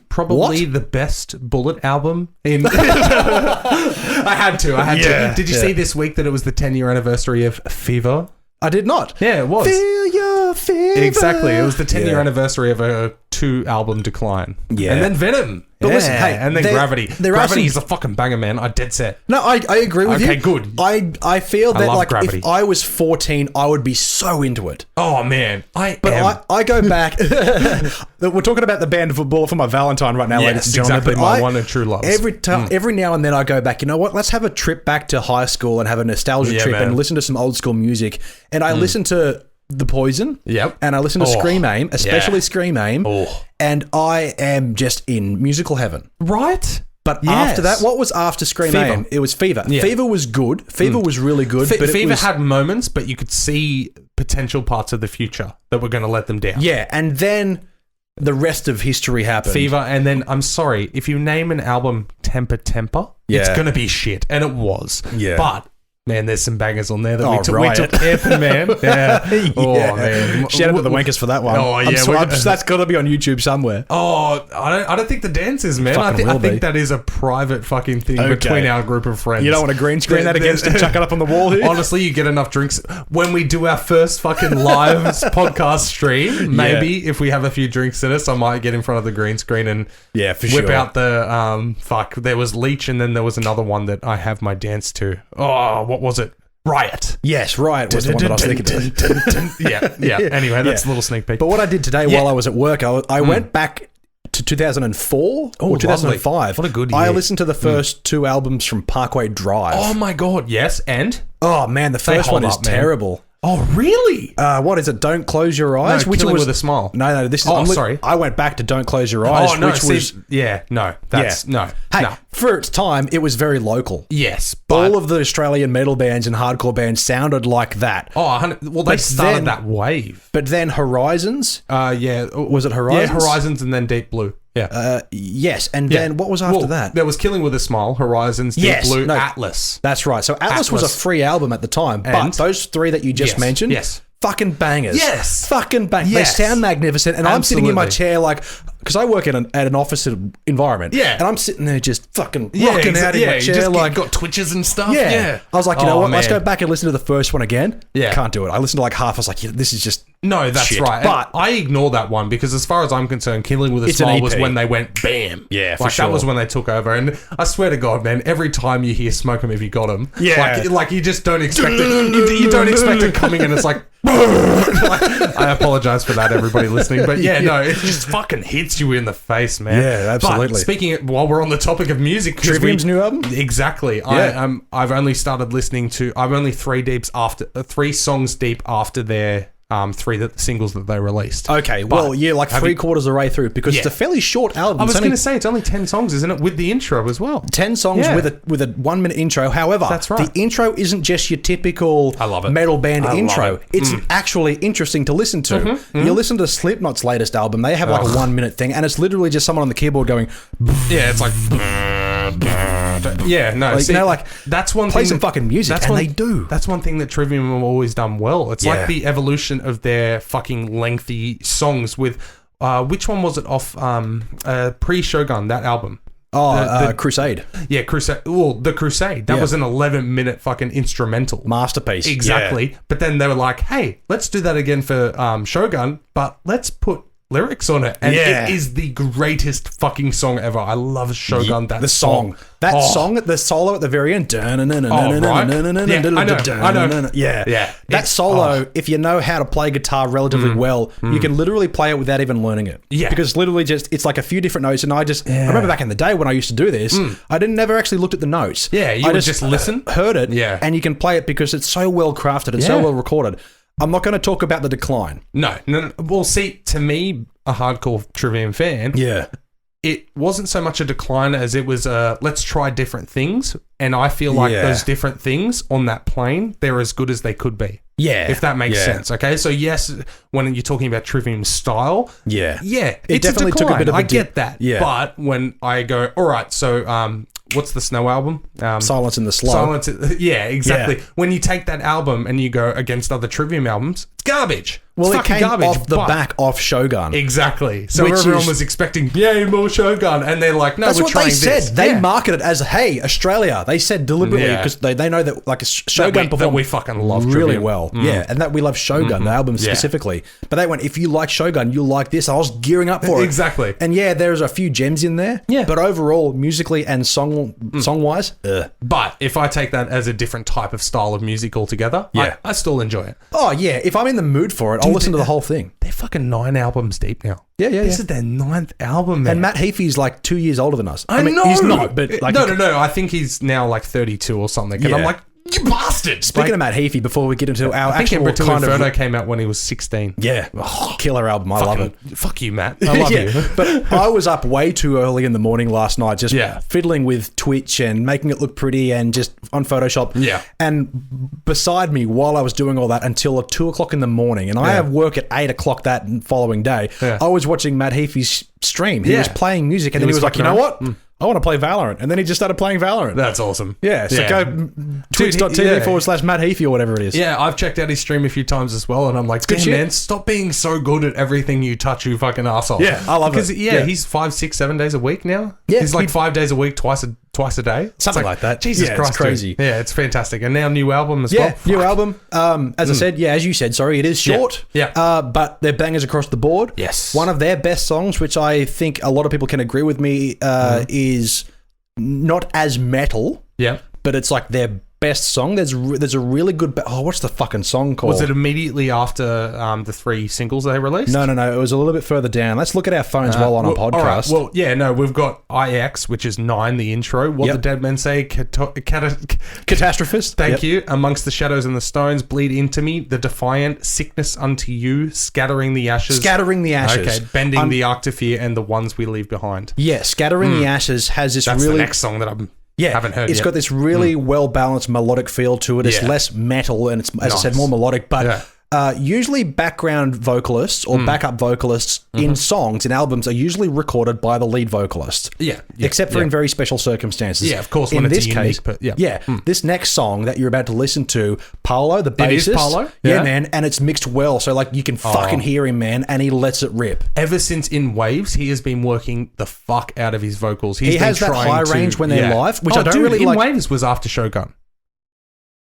Probably the best Bullet album in... I had to. Did you see this week that it was the 10-year anniversary of Fever? I did not. Yeah, it was. Feel your fever. Exactly. It was the 10-year anniversary of a 2-album decline. Yeah. And then Venom. But listen, hey, and then Gravity. Gravity is a fucking banger, man. I dead set. No, I agree with you. Okay, good. I feel that like Gravity. If I was 14, I would be so into it. Oh man, I go back. We're talking about the band for my Valentine right now, ladies and gentlemen. Exactly, my one and true love. Every now and then I go back. You know what? Let's have a trip back to high school and have a nostalgia trip and listen to some old school music. And I listen to The Poison. Yep. And I listen to Scream Aim, especially Scream Aim. And I am just in musical heaven. Right? But after that, what was after Scream Aim? It was Fever. Yeah. Fever was good. Fever was really good. But Fever had moments, but you could see potential parts of the future that were going to let them down. Yeah, and then the rest of history happened. Fever, and then, I'm sorry, if you name an album Temper, it's going to be shit. And it was. Yeah. But... man, there's some bangers on there that we took care for, man. Yeah. Oh, man. Shout out to the Wankers for that one. Oh, yeah. That's got to be on YouTube somewhere. Oh, I don't think the dance is, man. I think that is a private fucking thing between our group of friends. You don't want to green screen that against and chuck it up on the wall here? Honestly, you get enough drinks. When we do our first fucking live podcast stream, maybe if we have a few drinks in us, I might get in front of the green screen and whip out the, there was Leech and then there was another one that I have my dance to. Oh, what was it? Riot. Yes, Riot was the one that I was thinking of. Yeah. Anyway, that's a little sneak peek. But what I did today while I was at work, I went back to 2004 or 2005. Lovely. What a good year. I listened to the first 2 albums from Parkway Drive. Oh my God, yes. And? Oh man, the first one is terrible. Oh, really? What is it? Don't Close Your Eyes? No, Killing with a Smile. No, this is... Oh, sorry. I went back to Don't Close Your Eyes, which was... Yeah, no. That's... No. Hey, for its time, it was very local. Yes, but... all of the Australian metal bands and hardcore bands sounded like that. Oh, well, they started that wave. But then Horizons... Was it Horizons? Yeah, Horizons and then Deep Blue. Yeah. Yes, and then what was after that? There was Killing with a Smile, Horizons, Deep Blue, Atlas. That's right. So Atlas was a free album at the time, but those 3 that you just mentioned, fucking bangers. Yes. Fucking bangers. Yes. They sound magnificent, and I'm sitting in my chair like, because I work at an office environment. Yeah. And I'm sitting there just fucking rocking out in my chair. Just like, got twitches and stuff. Yeah. I was like, you know what? Let's go back and listen to the first one again. Yeah. Can't do it. I listened to like half. I was like, this is just no, that's shit. right. But I ignore that one because as far as I'm concerned, Killing with a Smile was when they went bam. Yeah, for like sure. That was when they took over. And I swear to God, man, every time you hear Smoke 'Em If You Got 'Em, like you just don't expect it. You don't expect it coming and it's like, I apologize for that, everybody listening, but no, it just fucking hits you in the face, man. Yeah, absolutely. But speaking of, while we're on the topic of music, Trivium's new album, exactly. Yeah. I've only started listening to. I'm only three songs deep after their three singles that they released. Okay, well, yeah, like three-quarters of the way through because it's a fairly short album. I was going to say it's only 10 songs, isn't it, with the intro as well? 10 songs with a 1 minute intro. However, that's right. The intro isn't just your typical metal band intro. It's actually interesting to listen to. You listen to Slipknot's latest album, they have like a 1 minute thing, and it's literally just someone on the keyboard going, yeah, it's like, yeah, no, like, like that's one play thing. Some fucking music, and they do. That's one thing that Trivium have always done well. It's like the evolution of their fucking lengthy songs with, which one was it off pre-Shogun, that album? Oh, Crusade. Yeah, Crusade. Well, the Crusade. That was an 11-minute fucking instrumental. Masterpiece. Exactly. Yeah. But then they were like, hey, let's do that again for Shogun, but let's put lyrics on it. And it is the greatest fucking song ever. I love Shogun, that song. That song, the solo at the very end. I know. Yeah. That solo, if you know how to play guitar relatively well, you can literally play it without even learning it. Yeah. Because literally just, it's like a few different notes. And I remember back in the day when I used to do this, I never actually looked at the notes. Yeah, you would just listen. Heard it. Yeah. And you can play it because it's so well crafted and so well recorded. I'm not going to talk about the decline. No. Well, see, to me, a hardcore Trivium fan, it wasn't so much a decline as it was let's try different things. And I feel like those different things on that plane, they're as good as they could be. Yeah. If that makes sense. Okay. So, yes, when you're talking about Trivium style, it it's definitely a decline. took a bit of a I get that. Yeah. But when I go, all right, so what's the Snow album? Silence in the Slow. Yeah, exactly. Yeah. When you take that album and you go against other Trivium albums, it's garbage. Well, it's it came garbage, off the back of Shogun. Exactly. So everyone was expecting, yay, more Shogun. And they're like, no, that's we're what trying they said. this. They marketed it as, hey, Australia. They said deliberately because they know that like a Shogun performed that we fucking love really Trivium. well. Yeah, and that we love Shogun, the album specifically. But they went, if you like Shogun, you'll like this. I was gearing up for it. Exactly. And there's a few gems in there. Yeah. But overall, musically and song-wise, But if I take that as a different type of style of music altogether, I still enjoy it. Oh, yeah. If I'm in the mood for it, I'll listen to the whole thing. They're fucking 9 albums deep now. Yeah. This is their 9th album, man. And Matt Heafy's like 2 years older than us. I mean, he's not, but like... No. I think he's now like 32 or something. And I'm like, you bastard! Speaking of Matt Heafy, before we get into our actual Emperor kind of... Inferno came out when he was 16. Yeah. Killer album. I love it. Fuck you, Matt. I love you. But I was up way too early in the morning last night just fiddling with Twitch and making it look pretty and just on Photoshop. Yeah. And beside me, while I was doing all that until 2 o'clock in the morning, and I have work at 8 o'clock that following day, I was watching Matt Heafy's stream. He was playing music and then he was like, you know what? I want to play Valorant. And then he just started playing Valorant. That's awesome. Yeah, so go twitch.tv/Matt Heafy or whatever it is. Yeah, I've checked out his stream a few times as well, and I'm like, damn, man, stop being so good at everything you touch, you fucking arsehole. Yeah, I love it. Because, he's 5, 6, 7 days a week now. Yeah. He's like 5 days a week, twice a day. Something like that. Jesus Christ. It's crazy. Dude. Yeah, it's fantastic. And now new album as well. Yeah, new album. As I said, as you said, sorry, it is short. Yeah. But they're bangers across the board. Yes. One of their best songs, which I think a lot of people can agree with me, is not as metal. Yeah. But it's like their best song. There's a really good... what's the fucking song called? Was it immediately after the 3 singles they released? No. It was a little bit further down. Let's look at our phones while on a podcast. All right. We've got IX, which is 9, the intro. What the Dead Men Say, Catastrophist. Thank you. Amongst the Shadows and the Stones, Bleed Into Me, The Defiant, Sickness Unto You, Scattering the Ashes. Okay, Bending the Arc to Fear, and The Ones We Leave Behind. Yeah, Scattering the Ashes has this That's really... the next song that haven't heard It's got this really well-balanced melodic feel to it. It's less metal and it's, as I said, more melodic. But usually background vocalists or backup vocalists in songs, in albums, are usually recorded by the lead vocalist. Yeah. Except for in very special circumstances. Yeah, of course, in when this it's case, unique, this next song that you're about to listen to, Paolo, the bassist. It is Paolo? Yeah, man, and it's mixed well, so like you can fucking hear him, man, and he lets it rip. Ever since In Waves, he has been working the fuck out of his vocals. He has that high range when they're live, which I don't really like. In Waves was after Shogun.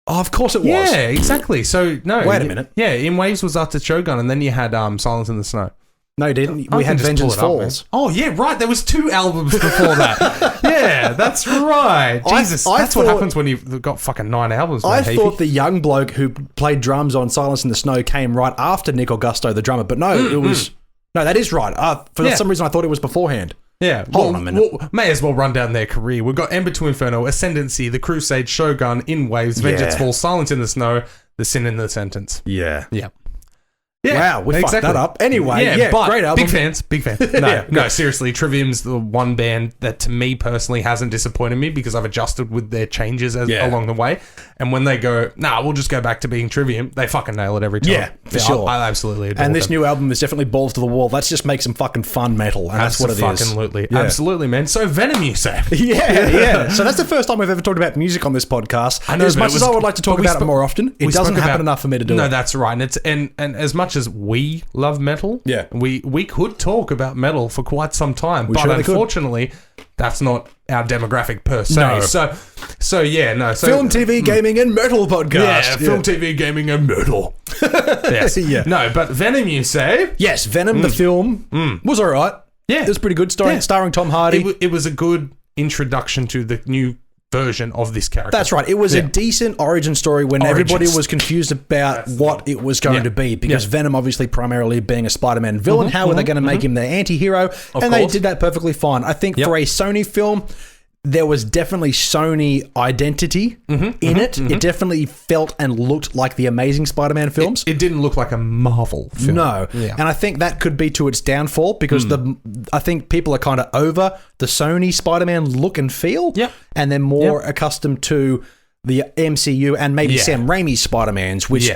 Oh, of course it was. Yeah, exactly. So, no. Wait a minute. Yeah, In Waves was after Shogun, and then you had Silence in the Snow. No, you didn't. We had Vengeance Falls. Oh, yeah, right. There was 2 albums before that. Yeah, that's right. Jesus, that's what happens when you've got fucking 9 albums. I thought the young bloke who played drums on Silence in the Snow came right after Nick Augusto, the drummer, but no, it was... No, that is right. For some reason, I thought it was beforehand. Yeah. Hold on a minute. May as well run down their career. We've got Ember to Inferno, Ascendancy, The Crusade, Shogun, In Waves, Vengeance Falls, Silence in the Snow, The Sin in the Sentence. Yeah. Yeah. Wow, we fucked that up. Anyway, but great album. Big fans. No, seriously, Trivium's the one band that to me personally hasn't disappointed me because I've adjusted with their changes along the way. And when they go, we'll just go back to being Trivium, they fucking nail it every time. Yeah, for sure. I absolutely adore And this them. new album is definitely balls to the wall. Let's just make some fucking fun metal. And that's what it is. Absolutely. Yeah. Absolutely, man. So Venom, you say? Yeah. So that's the first time we've ever talked about music on this podcast. I know, as much as I would like to talk about it more often, it doesn't happen enough for me to do it. No, that's right. And as much as we love metal, we could talk about metal for quite some time, but unfortunately that's not our demographic per se. No. So film, TV, gaming, and metal podcast. Film, TV, gaming, and metal. Yes. No, but Venom, you say? Yes, Venom the film was alright. Yeah, it was pretty good. Starring Tom Hardy. It was a good introduction to the new version of this character. That's right. It was a decent origin story when everybody was confused about what it was going to be, because Venom obviously primarily being a Spider-Man villain, how were they going to make him the anti-hero? And they did that perfectly fine. I think for a Sony film, there was definitely Sony identity in it. It definitely felt and looked like the Amazing Spider-Man films. It didn't look like a Marvel film. No. Yeah. And I think that could be to its downfall, because I think people are kind of over the Sony Spider-Man look and feel. Yep. And they're more accustomed to the MCU and maybe Sam Raimi's Spider-Mans, which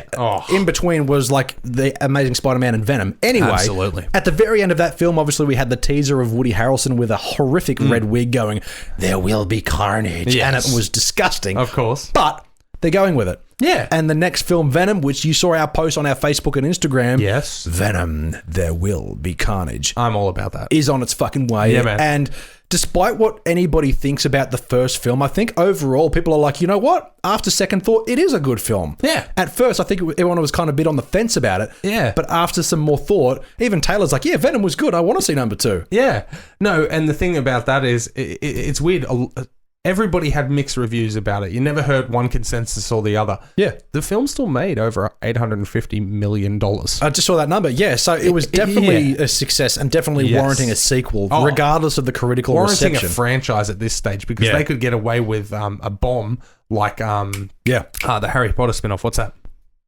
in between was like the Amazing Spider-Man and Venom. Anyway, at the very end of that film, obviously we had the teaser of Woody Harrelson with a horrific red wig going, "There will be carnage." And it was disgusting. Of course. But they're going with it. Yeah. And the next film, Venom, which you saw our post on our Facebook and Instagram. Yes. Venom, There Will Be Carnage. I'm all about that. Is on its fucking way. Yeah, man. And despite what anybody thinks about the first film, I think overall people are like, you know what? After second thought, it is a good film. Yeah. At first, I think everyone was kind of a bit on the fence about it. Yeah. But after some more thought, even Taylor's like, yeah, Venom was good. I want to see number 2. Yeah. No, and the thing about that is it's weird. Everybody had mixed reviews about it. You never heard one consensus or the other. Yeah. The film still made over $850 million. I just saw that number. Yeah, so it was definitely a success and definitely warranting a sequel, regardless of the critical reception. Warranting a franchise at this stage, because they could get away with a bomb like the Harry Potter spin-off. What's that?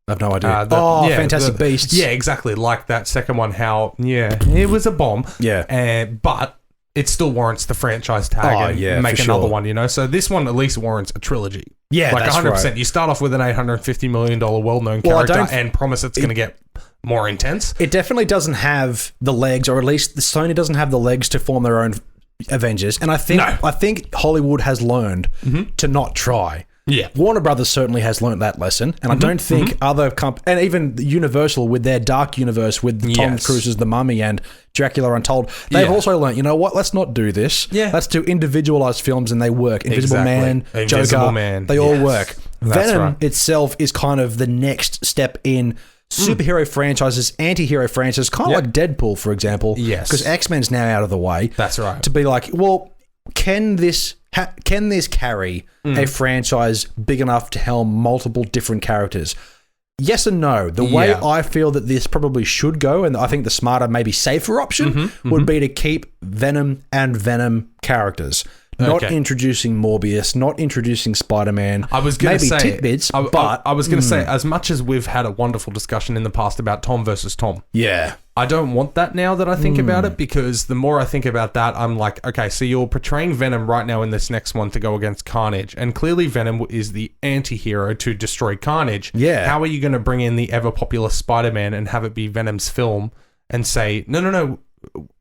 I have no idea. Fantastic Beasts. Yeah, exactly. Like that second one, it was a bomb. Yeah. But it still warrants the franchise tag and make another one, you know? So this one at least warrants a trilogy. Yeah, like that's 100%. right. You start off with an $850 million well-known character and promise it's going to get more intense. It definitely doesn't have the legs, or at least Sony doesn't have the legs to form their own Avengers. And I think Hollywood has learned to not try. Yeah. Warner Brothers certainly has learned that lesson, and I don't think other and even Universal with their Dark Universe with Tom Cruise's The Mummy and Dracula Untold, they've also learned, you know what, let's not do this. Yeah. Let's do individualized films, and they work. Invisible Man, Joker, they all work. Venom itself is kind of the next step in superhero franchises, anti-hero franchises, kind of like Deadpool, for example. Yes. Because X-Men's now out of the way. That's right. To be like, well, can this carry a franchise big enough to helm multiple different characters? Yes and no. The way I feel that this probably should go, and I think the smarter, maybe safer option would be to keep Venom and Venom characters. not introducing Morbius, not introducing Spider-Man. I was going to say tidbits, but I was going to say, as much as we've had a wonderful discussion in the past about Tom versus Tom, I don't want that now that I think about it, because the more I think about that, I'm like, okay, so you're portraying Venom right now in this next one to go against Carnage, and clearly Venom is the anti-hero to destroy Carnage. Yeah. How are you going to bring in the ever-popular Spider-Man and have it be Venom's film and say, no,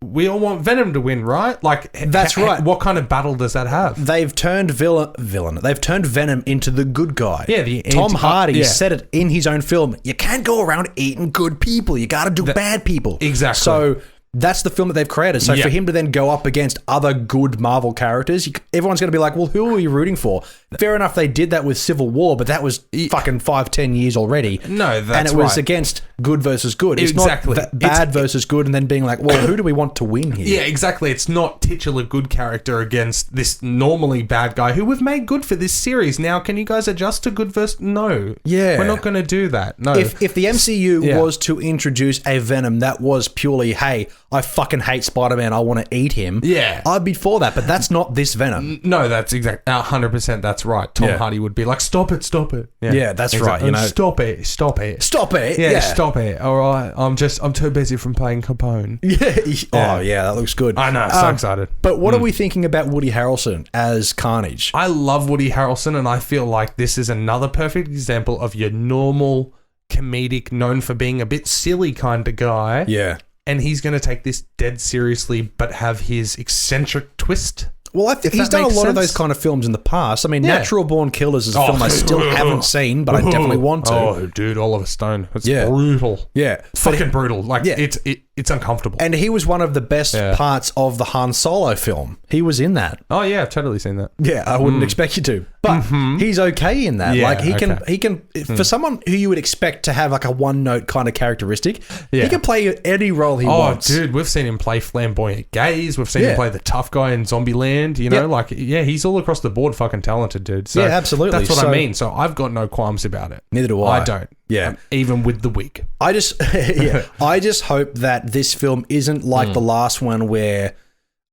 we all want Venom to win, right? Like, that's right. What kind of battle does that have? They've turned villain. They've turned Venom into the good guy. Yeah, Tom Hardy said it in his own film. You can't go around eating good people. You got to do bad people. Exactly. So that's the film that they've created. So for him to then go up against other good Marvel characters, everyone's going to be like, well, who are you rooting for? Fair enough, they did that with Civil War, but that was fucking 5-10 years already. No, that's right. And it was against good versus good. It's not bad versus good and then being like, well, who do we want to win here? Yeah, exactly. It's not titular good character against this normally bad guy who we've made good for this series. Now, can you guys adjust to good versus... No. Yeah. We're not going to do that. No. If the MCU was to introduce a Venom that was purely, hey, I fucking hate Spider-Man, I want to eat him. Yeah. I'd be for that, but that's not this Venom. No, that's exactly 100%. That's right. Tom Hardy would be like, stop it. Yeah, that's right. You know, stop it. Yeah, stop it. All right. I'm too busy from playing Capone. Oh, yeah, that looks good. I know. So excited. But what are we thinking about Woody Harrelson as Carnage? I love Woody Harrelson, and I feel like this is another perfect example of your normal comedic, known for being a bit silly kind of guy. Yeah. And he's going to take this dead seriously, but have his eccentric twist. Well, I think he's done a lot of those kind of films in the past. I mean, Natural Born Killers is a film I still haven't seen, but I definitely want to. Oh, dude, Oliver Stone. It's brutal. Yeah. It's fucking brutal. Like, it's uncomfortable. And he was one of the best parts of the Han Solo film. He was in that. Oh, yeah, I've totally seen that. Yeah, I wouldn't expect you to. But he's okay in that. Yeah, like, he can for someone who you would expect to have like a one-note kind of characteristic, he can play any role he wants. Oh, dude, we've seen him play flamboyant gays. We've seen him play the tough guy in Zombieland. You know, like, he's all across the board fucking talented, dude. So absolutely. That's what I mean. So I've got no qualms about it. Neither do I. I don't. Yeah. Even with the wig. I just hope that this film isn't like the last one where,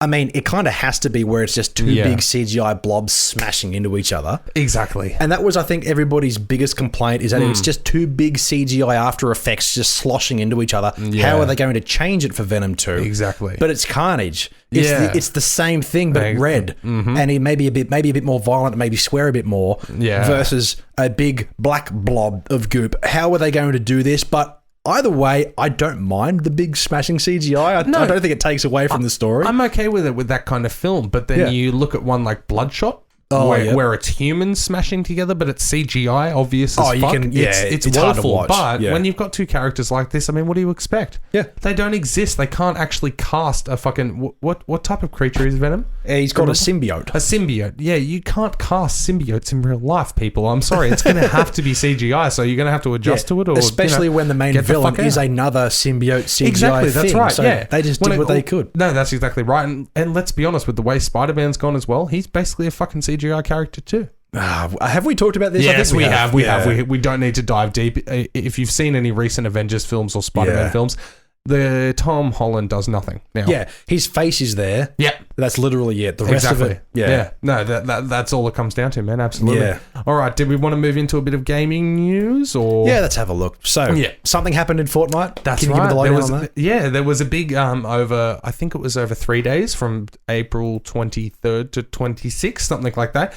I mean, it kind of has to be where it's just two big CGI blobs smashing into each other. Exactly. And that was, I think, everybody's biggest complaint is that it's just two big CGI After Effects just sloshing into each other. Yeah. How are they going to change it for Venom 2? Exactly. But it's Carnage. It's the same thing, but red. And he maybe a bit more violent, maybe swear a bit more versus a big black blob of goop. How are they going to do this? But either way, I don't mind the big smashing CGI. I don't think it takes away from the story. I'm okay with it with that kind of film, but then you look at one like Bloodshot, where it's humans smashing together, but it's CGI, obvious as fuck. It's woeful. But when you've got two characters like this, I mean, what do you expect? Yeah. They don't exist. They can't actually cast a fucking... What type of creature is Venom? He's called a symbiote. A symbiote. Yeah, you can't cast symbiotes in real life, people. I'm sorry. It's going to have to be CGI, so you're going to have to adjust to it. Or especially when the main villain is another symbiote CGI exactly, that's thing. right. So they just did what they could. No, that's exactly right. And let's be honest, with the way Spider-Man's gone as well, he's basically a fucking CGI character too. Have we talked about this? Yes, I think we have. We don't need to dive deep. If you've seen any recent Avengers films or Spider-Man films, the Tom Holland does nothing now. Yeah, his face is there. Yeah, that's literally it. The rest of it, no, that's all it comes down to, man. Absolutely. Yeah. All right, did we want to move into a bit of gaming news, or let's have a look. So, something happened in Fortnite. That's Can you right. give me the lowdown on that? Yeah, there was a big over. I think it was over 3 days, from April 23rd to 26th, something like that.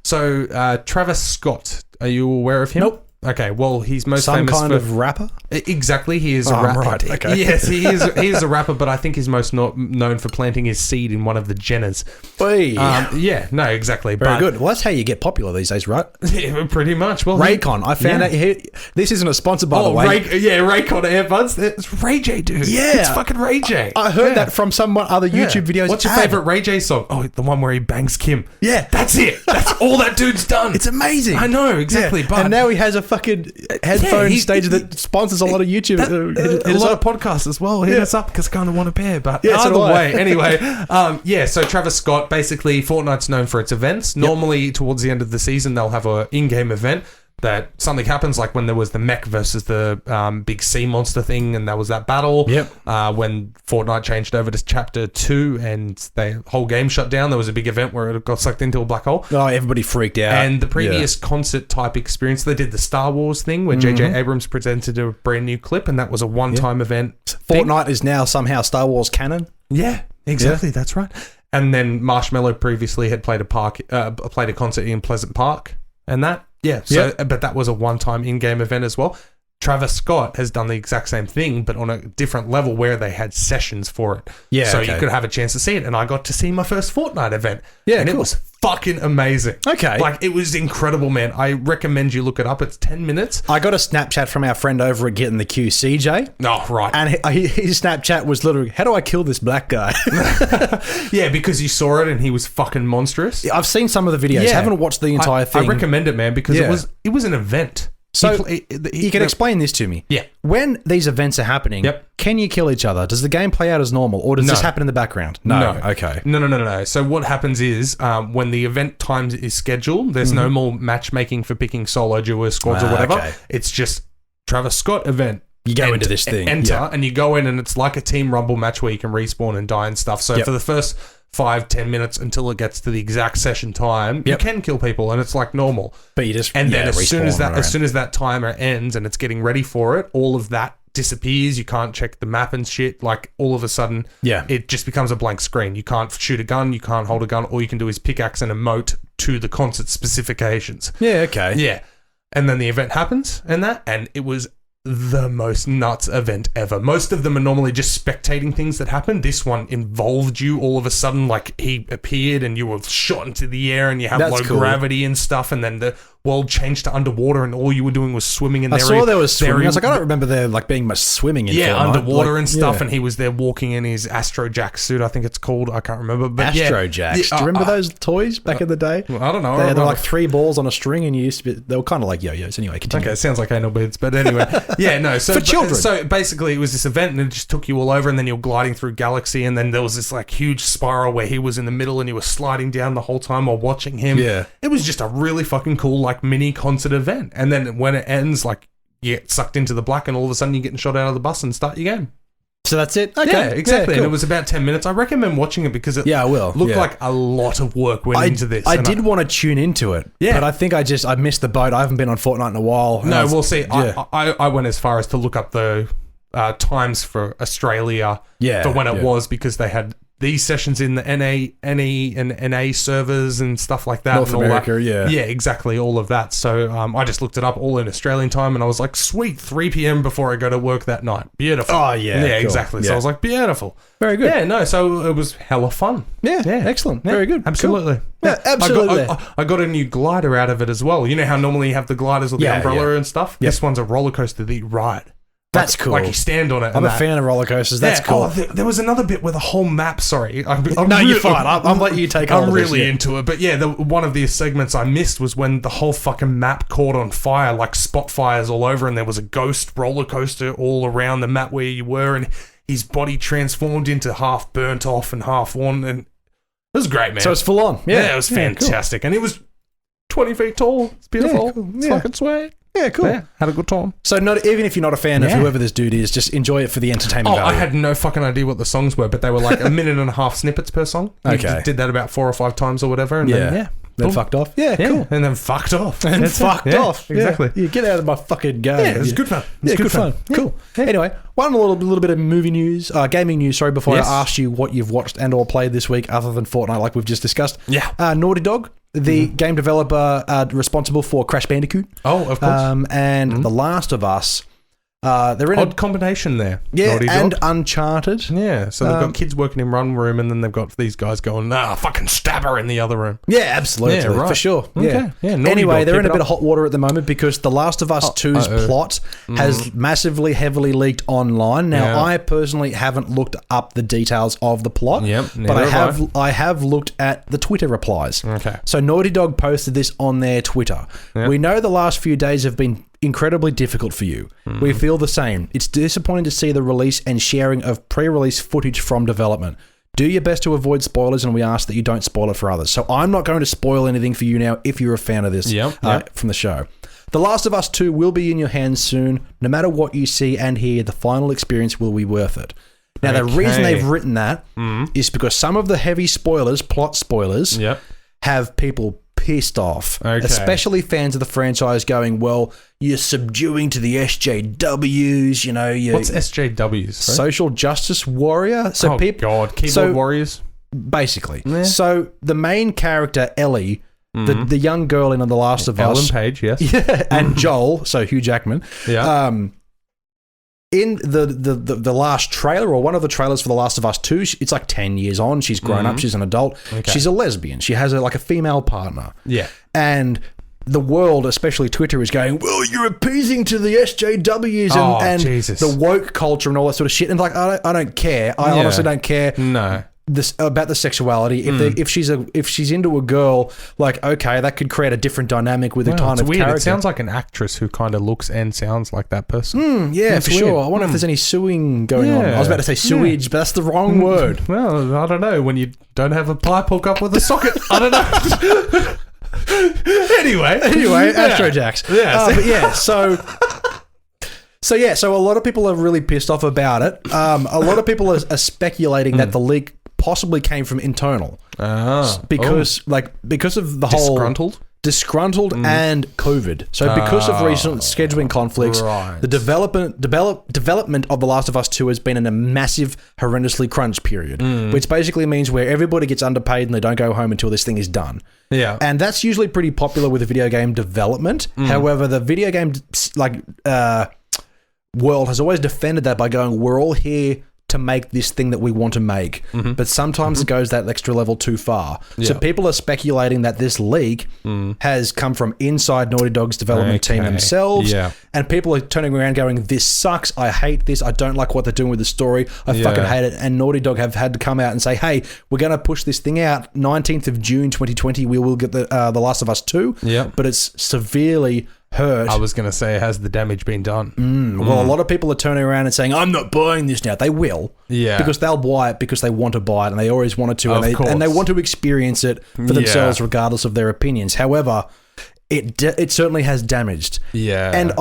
So, Travis Scott, are you aware of him? Nope. Okay, well, he's most famous for... Some kind of rapper? Exactly, he is a rapper. Right, okay. Yes, he is a rapper, but I think he's most known for planting his seed in one of the Jenners. Yeah, no, exactly. Very good. Well, that's how you get popular these days, right? Yeah, pretty much. Well, Raycon, I found out here... This isn't a sponsor, by the way. Raycon earbuds. It's Ray J, dude. Yeah. It's fucking Ray J. I heard that from some other YouTube videos. What's your favourite Ray J song? Oh, the one where he bangs Kim. Yeah. That's it. That's all that dude's done. It's amazing. I know, exactly. But and now he has a fucking headphone stage that sponsors a lot of YouTube. A lot of podcasts as well. Hit us up because I kind of want a pair. But either way, anyway. So Travis Scott, basically Fortnite's known for its events. Normally towards the end of the season, they'll have an in-game event. that something happens, like when there was the mech versus the big sea monster thing, and that was that battle. Yep. When Fortnite changed over to Chapter 2 and the whole game shut down, there was a big event where it got sucked into a black hole. Oh, everybody freaked out. And the previous concert type experience, they did the Star Wars thing where J.J. Abrams presented a brand new clip, and that was a one-time event. Fortnite is now somehow Star Wars canon. Yeah, exactly. Yeah. That's right. And then Marshmello previously had played a concert in Pleasant Park, and that. Yeah, but that was a one-time in-game event as well. Travis Scott has done the exact same thing, but on a different level where they had sessions for it. Yeah, so you could have a chance to see it, and I got to see my first Fortnite event. Yeah, and it was fucking amazing. Okay. Like, it was incredible, man. I recommend you look it up. It's 10 minutes. I got a Snapchat from our friend over at Getting the Q, CJ. Oh, right. And his Snapchat was literally, how do I kill this black guy? Yeah, because you saw it and he was fucking monstrous. I've seen some of the videos. Yeah. Haven't watched the entire thing. I recommend it, man, because it was an event. So you can explain this to me. Yeah. When these events are happening, can you kill each other? Does the game play out as normal, or does this happen in the background? No. Okay. No. So what happens is when the event time is scheduled, there's no more matchmaking for picking solo, duo, squads, or whatever. Okay. It's just Travis Scott event. You go into this thing. Enter, and you go in, and it's like a Team Rumble match where you can respawn and die and stuff. So for the first 5-10 minutes until it gets to the exact session time, you can kill people, and it's like normal. But you just then as soon as that timer ends and it's getting ready for it, all of that disappears. You can't check the map and shit. Like, all of a sudden, it just becomes a blank screen. You can't shoot a gun, you can't hold a gun. All you can do is pickaxe and emote to the concert specifications. Yeah, okay. Yeah. And then the event happens and it was the most nuts event ever. Most of them are normally just spectating things that happen. This one involved you all of a sudden, like he appeared and you were shot into the air and you have low gravity and stuff, and then the world changed to underwater and all you were doing was swimming in there. I saw there was swimming. I was like, I don't remember there like being much swimming in Fortnite. Underwater and stuff, and he was there walking in his Astro Jack suit, I think it's called. I can't remember. But Astro Jacks. Do you remember those toys back in the day? I don't know. They were like 3 balls on a string, and they were kind of like yo-yos. Anyway, continue. Okay, it sounds like anal beads, but anyway. Yeah, no. So for children. So basically it was this event and it just took you all over, and then you're gliding through Galaxy, and then there was this like huge spiral where he was in the middle and you were sliding down the whole time while watching him. Yeah. It was just a really fucking cool like mini concert event. And then when it ends, like, you get sucked into the black and all of a sudden you're getting shot out of the bus and start your game. So that's it? Okay. Yeah, exactly. Cool. And it was about 10 minutes. I recommend watching it because it looked like a lot of work went into this. I did want to tune into it, but I think I missed the boat. I haven't been on Fortnite in a while. No, we'll see. Yeah. I went as far as to look up the times for Australia for when it was, because they had these sessions in the NE and NA servers and stuff like that. North and all America, that. Yeah, exactly, all of that. So I just looked it up all in Australian time, and I was like, sweet, 3 p.m. before I go to work that night. Beautiful. Oh, yeah. Yeah, cool. Exactly. Yeah. So I was like, beautiful. Very good. Yeah, no, so it was hella fun. Yeah, excellent. Very good. Absolutely. Cool. Yeah, absolutely. I got a new glider out of it as well. You know how normally you have the gliders with the umbrella and stuff? Yep. This one's a roller coaster that you ride. That's cool. Like you stand on it. I'm a fan of roller coasters. That's cool. There was another bit where the whole map. Sorry, no, you're fine. I'm letting you take on. I'm really into it, but one of the segments I missed was when the whole fucking map caught on fire, like spot fires all over, and there was a ghost roller coaster all around the map where you were, and his body transformed into half burnt off and half on, and it was great, man. So it's full on. Yeah, it was fantastic, cool. And it was 20 feet tall. It's beautiful. Yeah, cool. It's fucking sweet. Yeah, cool. Yeah, had a good time. So even if you're not a fan of whoever this dude is, just enjoy it for the entertainment value. I had no fucking idea what the songs were, but they were like a minute and a half snippets per song. Okay. Just did that about 4 or 5 times or whatever. And then fucked off. Yeah, cool. And then fucked off. And fucked off. Exactly. You get out of my fucking game. Yeah, it was good fun. It's good fun. Cool. Yeah. Anyway, one little bit of movie news, gaming news, sorry, before I ask you what you've watched and or played this week other than Fortnite like we've just discussed. Yeah. Naughty Dog, the game developer responsible for Crash Bandicoot. Oh, of course. And The Last of Us. They're in odd combination there. Yeah, and Uncharted. Yeah, so they've got kids working in one room, and then they've got these guys going, fucking stab her in the other room. Yeah, absolutely. Yeah, right. For sure. Okay. Yeah. Anyway, they're in a bit of hot water at the moment because The Last of Us 2's plot has massively, heavily leaked online. Now, I personally haven't looked up the details of the plot, but I have looked at the Twitter replies. Okay. So Naughty Dog posted this on their Twitter. Yep. We know the last few days have been incredibly difficult for you. We feel the same. It's disappointing to see the release and sharing of pre-release footage from development. Do your best to avoid spoilers, and we ask that you don't spoil it for others. So I'm not going to spoil anything for you now if you're a fan of this from the show. The Last of Us 2 will be in your hands soon. No matter what you see and hear, the final experience will be worth it. Now, the reason they've written that is because some of the heavy spoilers, plot spoilers, have people pissed off, especially fans of the franchise going, well, you're subduing to the SJWs, you know. What's SJWs? Sorry? Social justice warrior. So keyboard warriors? Basically. Yeah. So the main character, Ellie, the young girl in The Last of Us. Ellen Page, yes. Yeah, and Joel, so Hugh Jackman. Yeah. In the last trailer, or one of the trailers for The Last of Us 2, it's like 10 years on. She's grown up. She's an adult. Okay. She's a lesbian. She has a female partner. Yeah. And the world, especially Twitter, is going, well, you're appeasing to the SJWs and the woke culture and all that sort of shit. And like, I don't care. I honestly don't care. No. About the sexuality. If she's into a girl, like, okay, that could create a different dynamic with a kind of weird. character. It sounds like an actress who kind of looks and sounds like that person. Yeah, that's for weird. sure. I wonder if there's any suing going on. I was about to say sewage, but that's the wrong word. Well, I don't know. When you don't have a pipe hook up with a socket, I don't know. Anyway, Astrojax. So a lot of people are really pissed off about it. A lot of people are speculating that the leak possibly came from internal, because of the whole disgruntled and COVID. So because of recent scheduling conflicts, the development of The Last of Us 2 has been in a massive, horrendously crunch period, which basically means where everybody gets underpaid and they don't go home until this thing is done. Yeah, and that's usually pretty popular with the video game development. However, the video game world has always defended that by going, we're all here to make this thing that we want to make. But sometimes it goes that extra level too far. So people are speculating that this leak has come from inside Naughty Dog's development team themselves. And people are turning around going, this sucks. I hate this. I don't like what they're doing with the story. I fucking hate it. And Naughty Dog have had to come out and say, hey, we're going to push this thing out. 19th of June 2020, we will get the Last of Us 2. But it's severely hurt. I was going to say, has the damage been done? Well, a lot of people are turning around and saying, I'm not buying this now. They will. Yeah. Because they'll buy it because they want to buy it and they always wanted to. And they want to experience it for themselves regardless of their opinions. However, it certainly has damaged. Yeah. And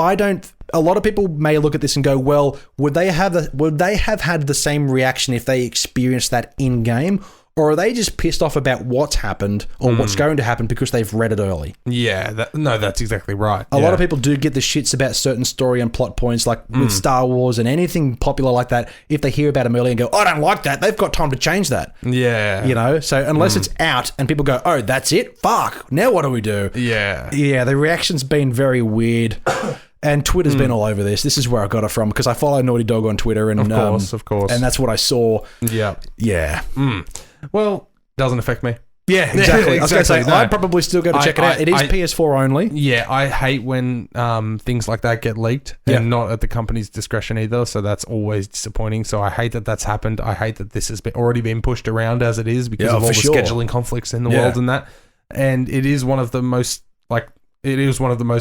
a lot of people may look at this and go, well, would they have had the same reaction if they experienced that in-game? Or are they just pissed off about what's happened or what's going to happen because they've read it early? Yeah, that's exactly right. A lot of people do get the shits about certain story and plot points, like with Star Wars and anything popular like that. If they hear about them early and go, I don't like that, they've got time to change that. Yeah. You know? So unless it's out and people go, oh, that's it? Fuck. Now what do we do? Yeah. Yeah, the reaction's been very weird. And Twitter's been all over this. This is where I got it from because I follow Naughty Dog on Twitter. And, of course. And that's what I saw. Yeah. Yeah. Well, doesn't affect me. Yeah, exactly. I was going to say, I'd probably still go to check it out. It is PS4 only. Yeah, I hate when things like that get leaked and not at the company's discretion either, so that's always disappointing. So I hate that that's happened. I hate that this has already been pushed around as it is because of all the scheduling conflicts in the world and that. And it is one of the most,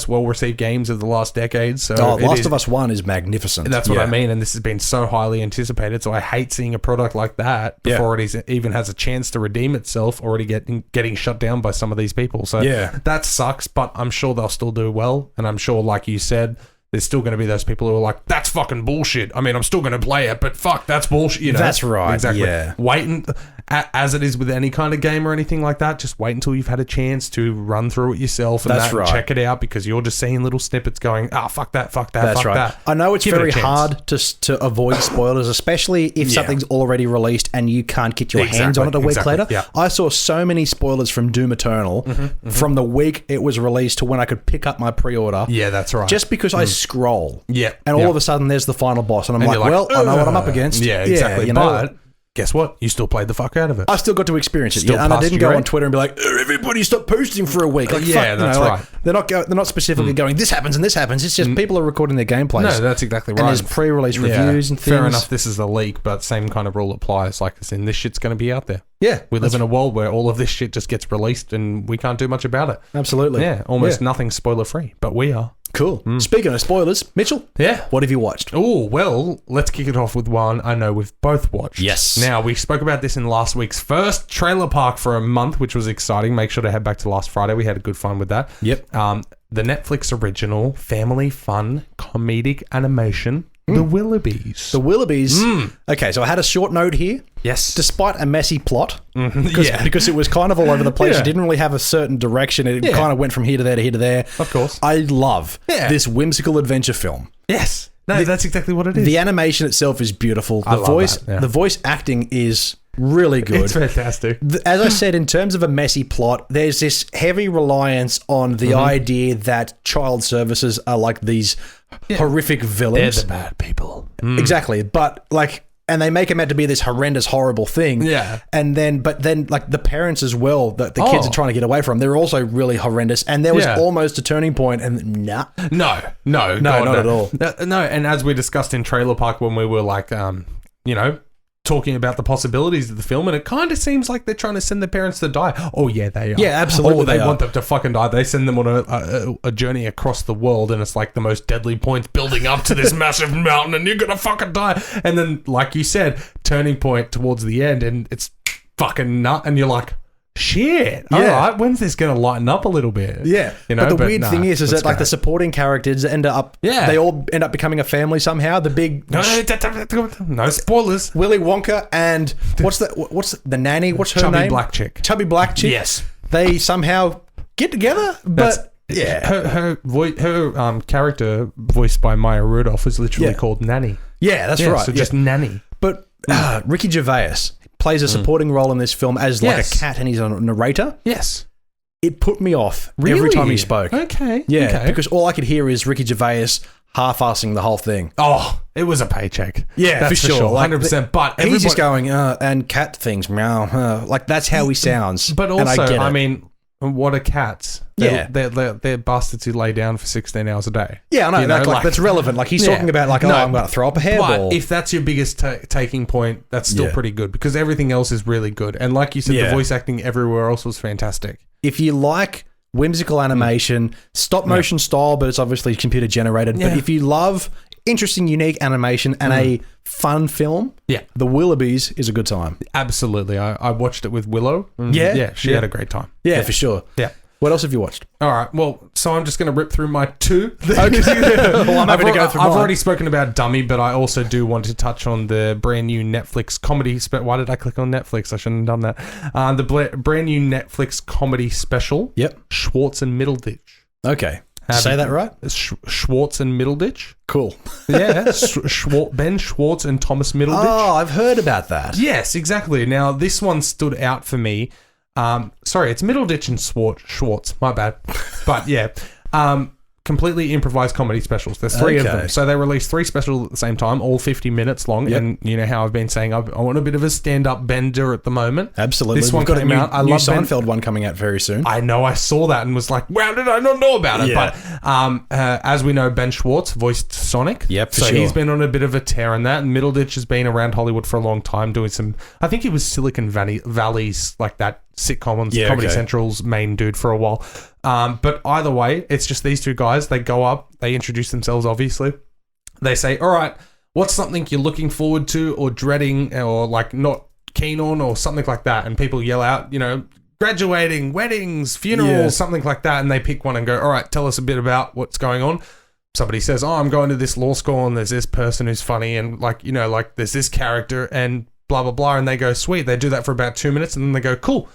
well-received games of the last decade. So Last of Us 1 is magnificent. That's what I mean, and this has been so highly anticipated, so I hate seeing a product like that before it even has a chance to redeem itself, already getting shut down by some of these people. So that sucks, but I'm sure they'll still do well, and I'm sure, like you said, there's still going to be those people who are like, that's fucking bullshit. I mean, I'm still going to play it, but fuck, that's bullshit. You know? That's right. Exactly. Yeah. Wait, as it is with any kind of game or anything like that, just wait until you've had a chance to run through it yourself and check it out, because you're just seeing little snippets going, fuck that, fuck that, that's fuck that. I know it's very hard to avoid spoilers, especially if something's already released and you can't get your hands on it a week later. Yeah. I saw so many spoilers from Doom Eternal from the week it was released to when I could pick up my pre-order. Yeah, that's right. Just because I scroll. Yeah. And all of a sudden there's the final boss and I'm like, well, I know what I'm up against. Yeah, exactly. You know, but guess what? You still played the fuck out of it. I still got to experience it. And I didn't go on Twitter and be like, everybody stop posting for a week. Like, that's right. They're not specifically going, this happens and this happens. It's just people are recording their gameplays. No, that's exactly right. And there's pre-release reviews and things. Fair enough, this is a leak, but same kind of rule applies. Like, this shit's going to be out there. Yeah. We live in a world where all of this shit just gets released and we can't do much about it. Absolutely. Yeah, almost nothing spoiler-free, but we are. Cool. Speaking of spoilers, Mitchell. Yeah. What have you watched? Oh, well, let's kick it off with one I know we've both watched. Yes. Now, we spoke about this in last week's first trailer park for a month, which was exciting. Make sure to head back to last Friday. We had a good fun with that. Yep. The Netflix original family fun comedic animation, The Willoughbys. The Willoughbys. Okay, so I had a short note here. Yes. Despite a messy plot, because it was kind of all over the place. It didn't really have a certain direction. It kind of went from here to there to here to there. Of course. I love this whimsical adventure film. Yes. No, that's exactly what it is. The animation itself is beautiful. The voice acting is really good. It's fantastic. As I said, in terms of a messy plot, there's this heavy reliance on the idea that child services are like these horrific villains. They're the bad people. Exactly. But and they make them out to be this horrendous, horrible thing. Yeah. But then, like the parents as well, that the kids are trying to get away from, they're also really horrendous. And there was almost a turning point, and No, not at all. No, and as we discussed in Trailer Park when we were talking about the possibilities of the film, and it kind of seems like they're trying to send their parents to die. Oh, yeah, they are. Yeah, absolutely. They want them to fucking die. They send them on a journey across the world, and it's like the most deadly points building up to this massive mountain, and you're going to fucking die. And then, like you said, turning point towards the end, and it's fucking nut, and you're like, shit. All right, when's this going to lighten up a little bit? Yeah. But the weird thing is that like the supporting characters end up, they all end up becoming a family somehow. The big... No spoilers. Willy Wonka and what's the nanny? What's her name? Chubby black chick. Yes. They somehow get together, but... Her character, voiced by Maya Rudolph, is literally called Nanny. Yeah, that's right. So just Nanny. But Ricky Gervais plays a supporting role in this film as like a cat, and he's a narrator. Yes. It put me off every time he spoke. Okay. Yeah, because all I could hear is Ricky Gervais half-assing the whole thing. Oh, it was a paycheck. Yeah, that's for sure. 100%. But he's just going, and cat things, meow. Like, that's how he sounds. But also, I mean, what are cats? They're bastards who lay down for 16 hours a day. Yeah, I know. That's relevant. Like, he's talking about, I'm going to throw up a hairball. But if that's your biggest taking point, that's still pretty good, because everything else is really good. And like you said, the voice acting everywhere else was fantastic. If you like whimsical animation, stop motion style, but it's obviously computer generated. But if you love interesting, unique animation and a fun film, The Willoughbys is a good time. Absolutely. I watched it with Willow. She had a great time. Yeah, for sure. Yeah. What else have you watched? All right. Well, so I'm just going to rip through my two. Well, I'm happy to go through I've already spoken about Dummy, but I also do want to touch on the brand new Netflix comedy. Why did I click on Netflix? I shouldn't have done that. The brand new Netflix comedy special. Yep. Schwartz and Middleditch. Okay. Say that right? Schwartz and Middleditch. Cool. Yeah. Ben Schwartz and Thomas Middleditch. Oh, I've heard about that. Yes, exactly. Now, this one stood out for me. Sorry, it's Middleditch and Schwartz. My bad. But yeah, completely improvised comedy specials. There's three of them. So they released three specials at the same time, all 50 minutes long. Yep. And you know how I've been saying I want a bit of a stand-up bender at the moment. Absolutely. This one came out. I love Seinfeld one coming out very soon. I know. I saw that and was like, wow, did I not know about it? Yeah. But as we know, Ben Schwartz voiced Sonic. Yep, so he's been on a bit of a tear in that. And Middleditch has been around Hollywood for a long time doing some, I think he was Silicon Valley's like that sitcom on Comedy Central's main dude for a while. But either way, it's just these two guys. They go up, they introduce themselves, obviously. They say, all right, what's something you're looking forward to or dreading or like not keen on or something like that? And people yell out, graduating, weddings, funerals, something like that. And they pick one and go, all right, tell us a bit about what's going on. Somebody says, oh, I'm going to this law school and there's this person who's funny and there's this character and blah, blah, blah. And they go, sweet. They do that for about 2 minutes and then they go, cool.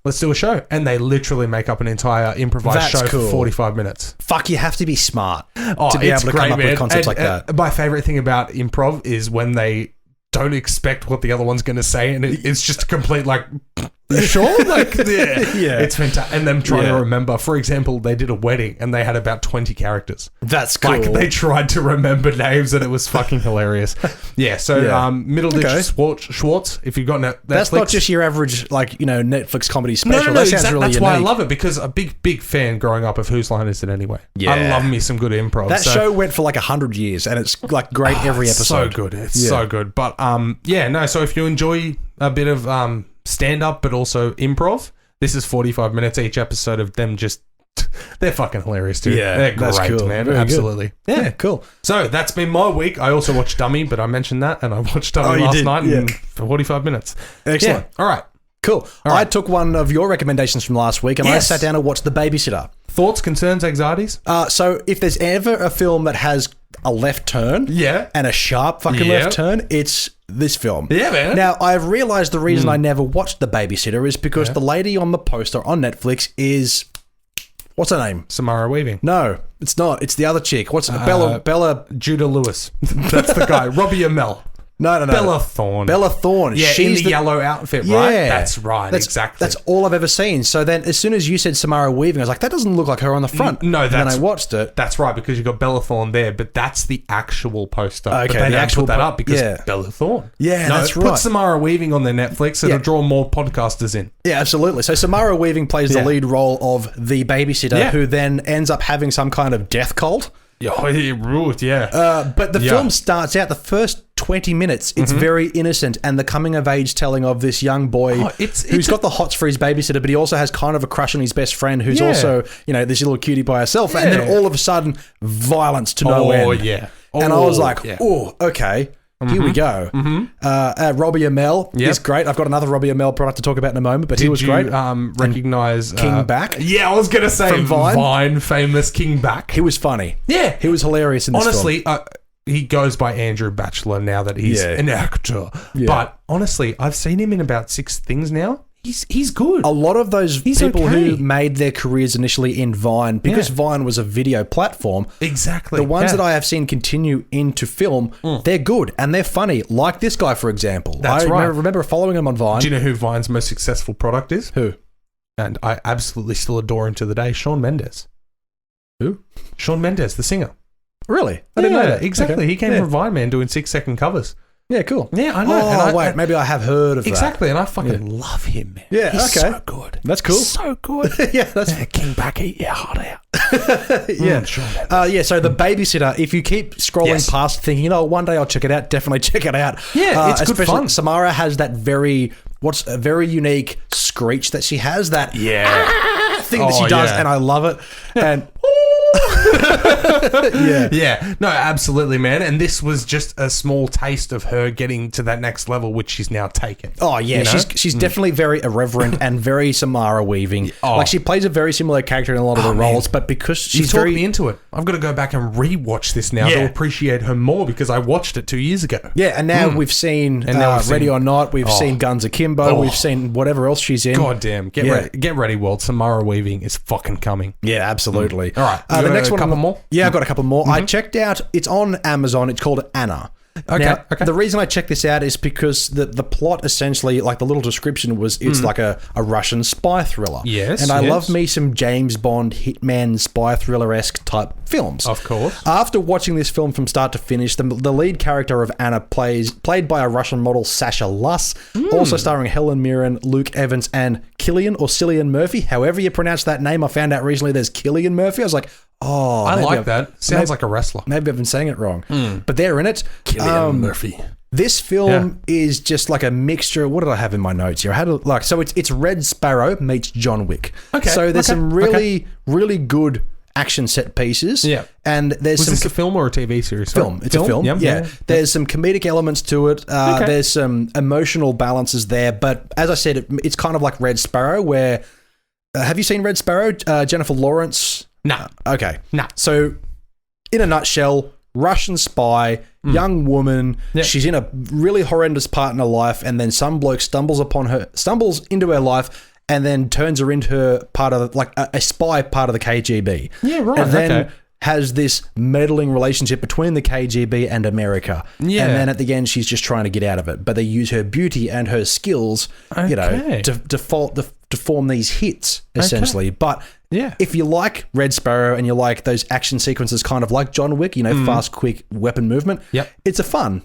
Let's do a show. And they literally make up an entire improvised show for 45 minutes. Fuck, you have to be smart to be able to come up with concepts like that. My favorite thing about improv is when they don't expect what the other one's going to say and it's just a complete you sure? It's fantastic. And them trying to remember. For example, they did a wedding and they had about 20 characters. That's cool. Like they tried to remember names and it was fucking hilarious. Middleditch Schwartz, if you've got Netflix. That's not just your average Netflix comedy special. No, That's unique. Why I love it, because a big fan growing up of Whose Line Is It Anyway? Yeah. I love me some good improv. That show went for 100 years and it's great every episode. So good. It's so good. But so if you enjoy a bit of stand-up but also improv, this is 45 minutes each episode of them just They're fucking hilarious too. Yeah, they're that's great, cool. man. Very Absolutely. Yeah, cool. So that's been my week. I also watched Dummy, but I mentioned that, and I watched Dummy last night in 45 minutes. Excellent. Yeah. All right. Cool. All right. I took one of your recommendations from last week, and I sat down and watched The Babysitter. Thoughts, concerns, anxieties? So if there's ever a film that has a left turn and a sharp fucking left turn, it's this film. Yeah, man. Now, I've realised the reason I never watched The Babysitter is because the lady on the poster on Netflix is... What's her name? Samara Weaving. No, it's not. It's the other chick. What's Bella... Judah Lewis. That's the guy. Robbie Amell. No. Bella Thorne. Bella Thorne. Yeah, she's in the yellow outfit, right? That's right, exactly. That's all I've ever seen. So then as soon as you said Samara Weaving, I was like, that doesn't look like her on the front. No, that's... And then I watched it. That's right, because you got Bella Thorne there, but that's the actual poster. Okay, but they the actual put that up because Bella Thorne. Yeah, that's right. Put Samara Weaving on their Netflix, it'll draw more podcasters in. Yeah, absolutely. So Samara Weaving plays the lead role of the babysitter who then ends up having some kind of death cult. Yeah, he ruled, but the film starts out, the first 20 minutes, it's very innocent, and the coming-of-age telling of this young boy who's got the hots for his babysitter, but he also has kind of a crush on his best friend who's also, this little cutie by herself, and then all of a sudden, violence to no end. And I was like, okay. Here we go. Robbie Amell is great. I've got another Robbie Amell product to talk about in a moment, but he was great. Recognize King Back? Yeah, I was going to say from Vine, famous King Back. He was funny. Yeah. He was hilarious in this honestly, film. he goes by Andrew Batchelor now that he's an actor. Yeah. But honestly, I've seen him in about 6 things now. He's good. A lot of those people who made their careers initially in Vine, because Vine was a video platform. Exactly. The ones that I have seen continue into film, they're good and they're funny. Like this guy, for example. I remember following him on Vine. Do you know who Vine's most successful product is? Who? And I absolutely still adore him to the day. Shawn Mendes. Who? Shawn Mendes, the singer. Really? I didn't know that. Exactly. Okay. He came from Vine Man doing 6-second covers. Yeah, cool. Yeah, I know. Oh, wait, maybe I have heard of that. Exactly, and I fucking love him, man. Yeah, He's so good. That's cool. He's so good. That's King Back, eat your heart out. So The Babysitter, if you keep scrolling past thinking, one day I'll check it out, definitely check it out. Yeah, it's good fun. Samara has that very unique screech that she has, that thing that she does, and I love it. And no, absolutely, man. And this was just a small taste of her getting to that next level, which she's now taken. Oh yeah, she's definitely very irreverent and very Samara Weaving. Like she plays a very similar character in a lot of the roles, but because she's talked me into it, I've got to go back and rewatch this now to appreciate her more, because I watched it 2 years ago. Yeah, and now we've seen Ready or Not, we've seen Guns Akimbo, we've seen whatever else she's in. God damn, get ready, world. Samara Weaving is fucking coming. Yeah, absolutely. All right, the next one. A couple more? Yeah, I've got a couple more. I checked out, it's on Amazon, it's called Anna. Okay. The reason I checked this out is because the plot essentially, like the little description was, it's like a Russian spy thriller. Yes. And I love me some James Bond hitman spy thriller-esque type films. Of course. After watching this film from start to finish, the lead character of Anna played by a Russian model, Sasha Luss, also starring Helen Mirren, Luke Evans, and Cillian Murphy. However you pronounce that name, I found out recently there's Cillian Murphy. I was like, I like that. Sounds like a wrestler. Maybe I've been saying it wrong. But they're in it. Cillian Murphy. This film is just like a mixture. What did I have in my notes here? I had so it's Red Sparrow meets John Wick. Okay. So there's some really good action set pieces. Yeah. And there's Was this a film or a TV series? Film. It's a film. Yeah. There's some comedic elements to it. There's some emotional balances there. But as I said, it's kind of like Red Sparrow, where have you seen Red Sparrow? Jennifer Lawrence. No. Okay. No. So, in a nutshell, Russian spy, young woman. Yep. She's in a really horrendous part in her life, and then some bloke stumbles into her life, and then turns her into her part of a spy part of the KGB. Yeah, right. And then has this meddling relationship between the KGB and America. Yeah. And then at the end, she's just trying to get out of it. But they use her beauty and her skills, to form these hits, essentially. But if you like Red Sparrow and you like those action sequences kind of like John Wick, fast, quick weapon movement, it's a fun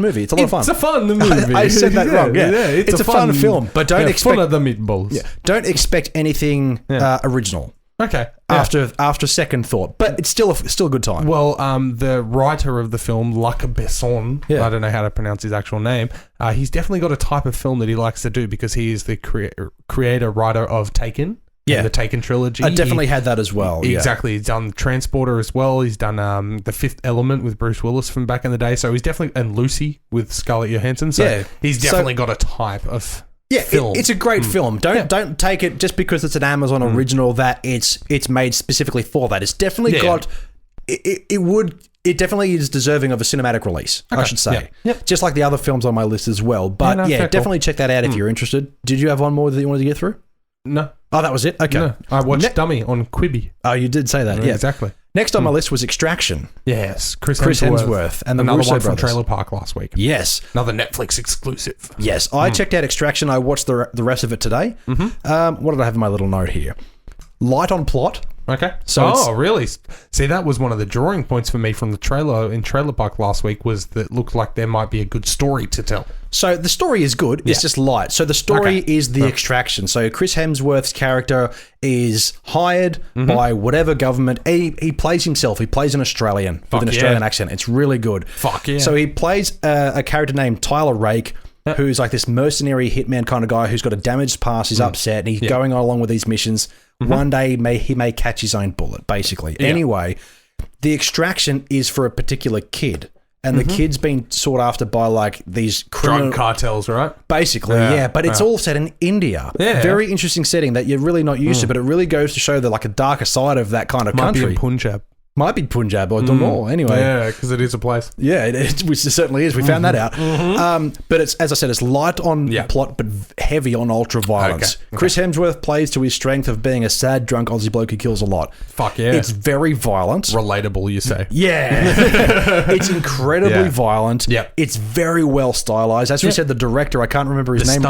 movie. It's a lot of fun. It's a fun movie. I said that wrong. Yeah. It's a fun film. But don't expect... fun of the meatballs. Yeah, don't expect anything original. Okay. After second thought, but it's still a good time. Well, the writer of the film, Luc Besson, I don't know how to pronounce his actual name. He's definitely got a type of film that he likes to do, because he is the creator writer of Taken in the Taken trilogy. I definitely had that as well. Exactly. He's done Transporter as well. He's done The Fifth Element with Bruce Willis from back in the day. So he's definitely... And Lucy with Scarlett Johansson. So he's definitely got a type of film. It's a great film. Don't take it just because it's an Amazon original that it's made specifically for that. It's definitely got... It definitely is deserving of a cinematic release, I should say. Just like the other films on my list as well. But definitely check that out if you're interested. Did you have one more that you wanted to get through? No. Oh, that was it? Okay. No. I watched Dummy on Quibi. Oh, you did say that. Yeah, exactly. Next on my list was Extraction. Yes. Chris Hemsworth. And the another Russo one from brothers. Trailer Park last week. Yes. Another Netflix exclusive. Yes. I checked out Extraction. I watched the rest of it today. What did I have in my little note here? Light on plot. Okay. So really? See, that was one of the drawing points for me from the trailer in Trailer Park last week was that it looked like there might be a good story to tell. So the story is good. It's just light. So the story is the extraction. So Chris Hemsworth's character is hired by whatever government. He plays himself. He plays an Australian with an Australian accent. It's really good. Fuck yeah. So he plays a character named Tyler Rake, who's like this mercenary hitman kind of guy who's got a damaged past. He's upset and he's going along with these missions. One day he may catch his own bullet, basically. Anyway, the extraction is for a particular kid. And the kid's been sought after by like these drug cartels, right? Basically, but it's all set in India. Very interesting setting that you're really not used to, but it really goes to show the like a darker side of that kind of country. Might be in Punjab. Might be Punjab, I don't know. Anyway. Yeah, because it is a place. Yeah, which it certainly is. We found that out. But it's, as I said, it's light on plot, but heavy on ultra violence. Okay. Chris Hemsworth plays to his strength of being a sad, drunk Aussie bloke who kills a lot. Fuck yeah. It's very violent. Relatable, you say. Yeah. It's incredibly violent. Yep. It's very well stylized. As we said, the director, I can't remember his name.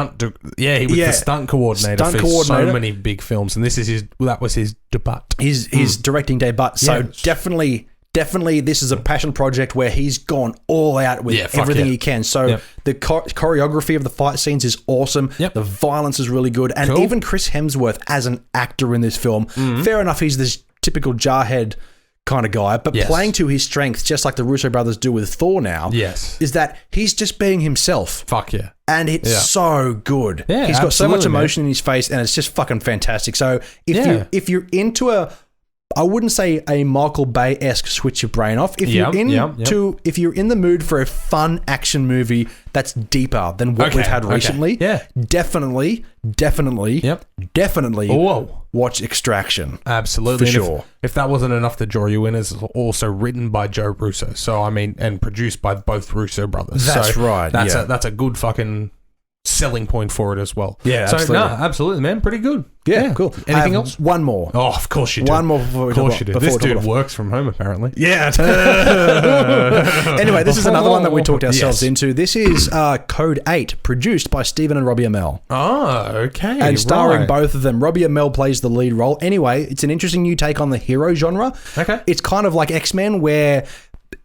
He was the stunt coordinator for so many big films. And that was his debut. His directing debut. So definitely, this is a passion project where he's gone all out with everything he can. So the choreography of the fight scenes is awesome. The violence is really good. And even Chris Hemsworth as an actor in this film, fair enough, he's this typical jarhead kind of guy, but playing to his strengths, just like the Russo brothers do with Thor now, is that he's just being himself. Fuck yeah. And it's so good. Yeah, he's got so much emotion in his face, and it's just fucking fantastic. So if you're into I wouldn't say a Michael Bay-esque switch your brain off. If you're if you're in the mood for a fun action movie that's deeper than what we've had recently, definitely watch Extraction. Absolutely. For sure. If that wasn't enough to draw you in, it's also written by Joe Russo. So I mean, and produced by both Russo brothers. That's right. That's a good fucking selling point for it as well. Yeah, so absolutely. Absolutely, man. Pretty good. Yeah, cool. Anything else? One more. Oh, of course you do. One more before we talk about. Of course you do. This dude works from home, apparently. Yeah. Anyway, this is another one that we talked ourselves into. This is Code 8, produced by Stephen and Robbie Amell. Oh, okay. And starring both of them. Robbie Amell plays the lead role. Anyway, it's an interesting new take on the hero genre. Okay. It's kind of like X-Men, where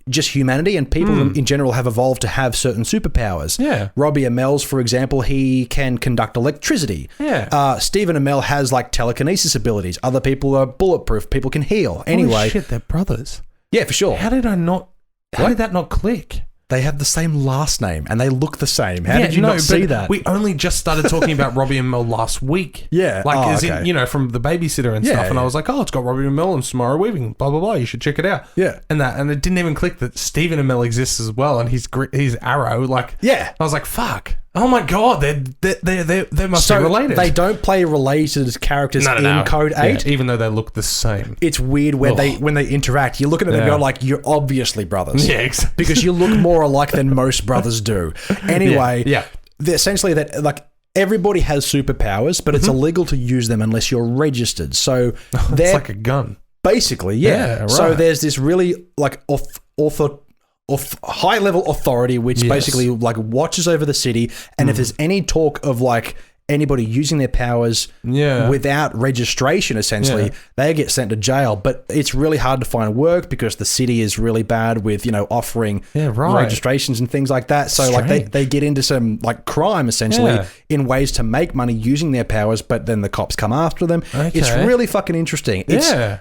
just humanity and people in general have evolved to have certain superpowers. Yeah. Robbie Amell's, for example, he can conduct electricity. Yeah. Stephen Amell has like telekinesis abilities. Other people are bulletproof. People can heal. Anyway. Holy shit, they're brothers. Yeah, for sure. How did that not click? They have the same last name and they look the same. How did you not see that? We only just started talking about Robbie Amell last week. Yeah. Like, in, from The Babysitter and stuff. And I was like, it's got Robbie Amell and Samara Weaving, blah, blah, blah. You should check it out. Yeah. And it didn't even click that Stephen Amell exists as well. And he's Arrow. Like, I was like, fuck. Oh my God. They must be related. They don't play related characters in Code 8. Yeah, even though they look the same. It's weird when they interact. You look at them and go like, you're obviously brothers. Yeah, exactly. Because you look more alike than most brothers do. Anyway, they're essentially that like everybody has superpowers, but it's illegal to use them unless you're registered. So it's like a gun. Basically, yeah. Right. So there's this really like high level authority which basically like watches over the city, and if there's any talk of like anybody using their powers without registration, essentially they get sent to jail. But it's really hard to find work because the city is really bad with offering registrations and things like that. So like they get into some like crime essentially in ways to make money using their powers, but then the cops come after them. It's really fucking interesting.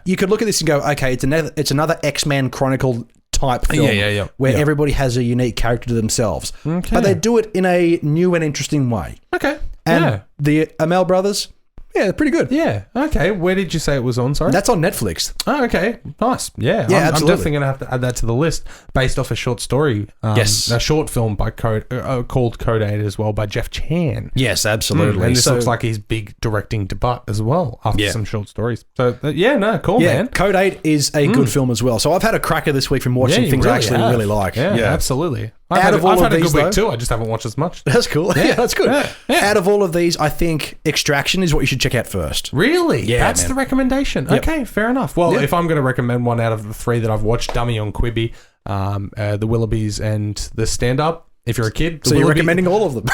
You could look at this and go, okay, it's another X-Men Chronicle type film where everybody has a unique character to themselves. But they do it in a new and interesting way. Okay. And the Amell brothers, Yeah, pretty good. Yeah. Okay. Where did you say it was on? Sorry. That's on Netflix. Oh, okay. Nice. Yeah. Yeah, I'm absolutely. definitely going to have to add that to the list based off a short story. Yes. A short film by called Code 8 as well by Jeff Chan. Yes, absolutely. And this looks like his big directing debut as well after some short stories. So, cool, man. Code 8 is a good film as well. So I've had a cracker this week from watching things I actually really like. Yeah, absolutely. I've had a good week too. I just haven't watched as much. That's cool. Yeah, that's good. Yeah. Out of all of these, I think Extraction is what you should check out first. Really? Yeah, that's the recommendation. Yep. Okay, fair enough. Well, if I'm going to recommend one out of the 3 that I've watched, Dummy on Quibi, The Willoughbys, and The Stand-Up. If you're a kid, so you're recommending all of them.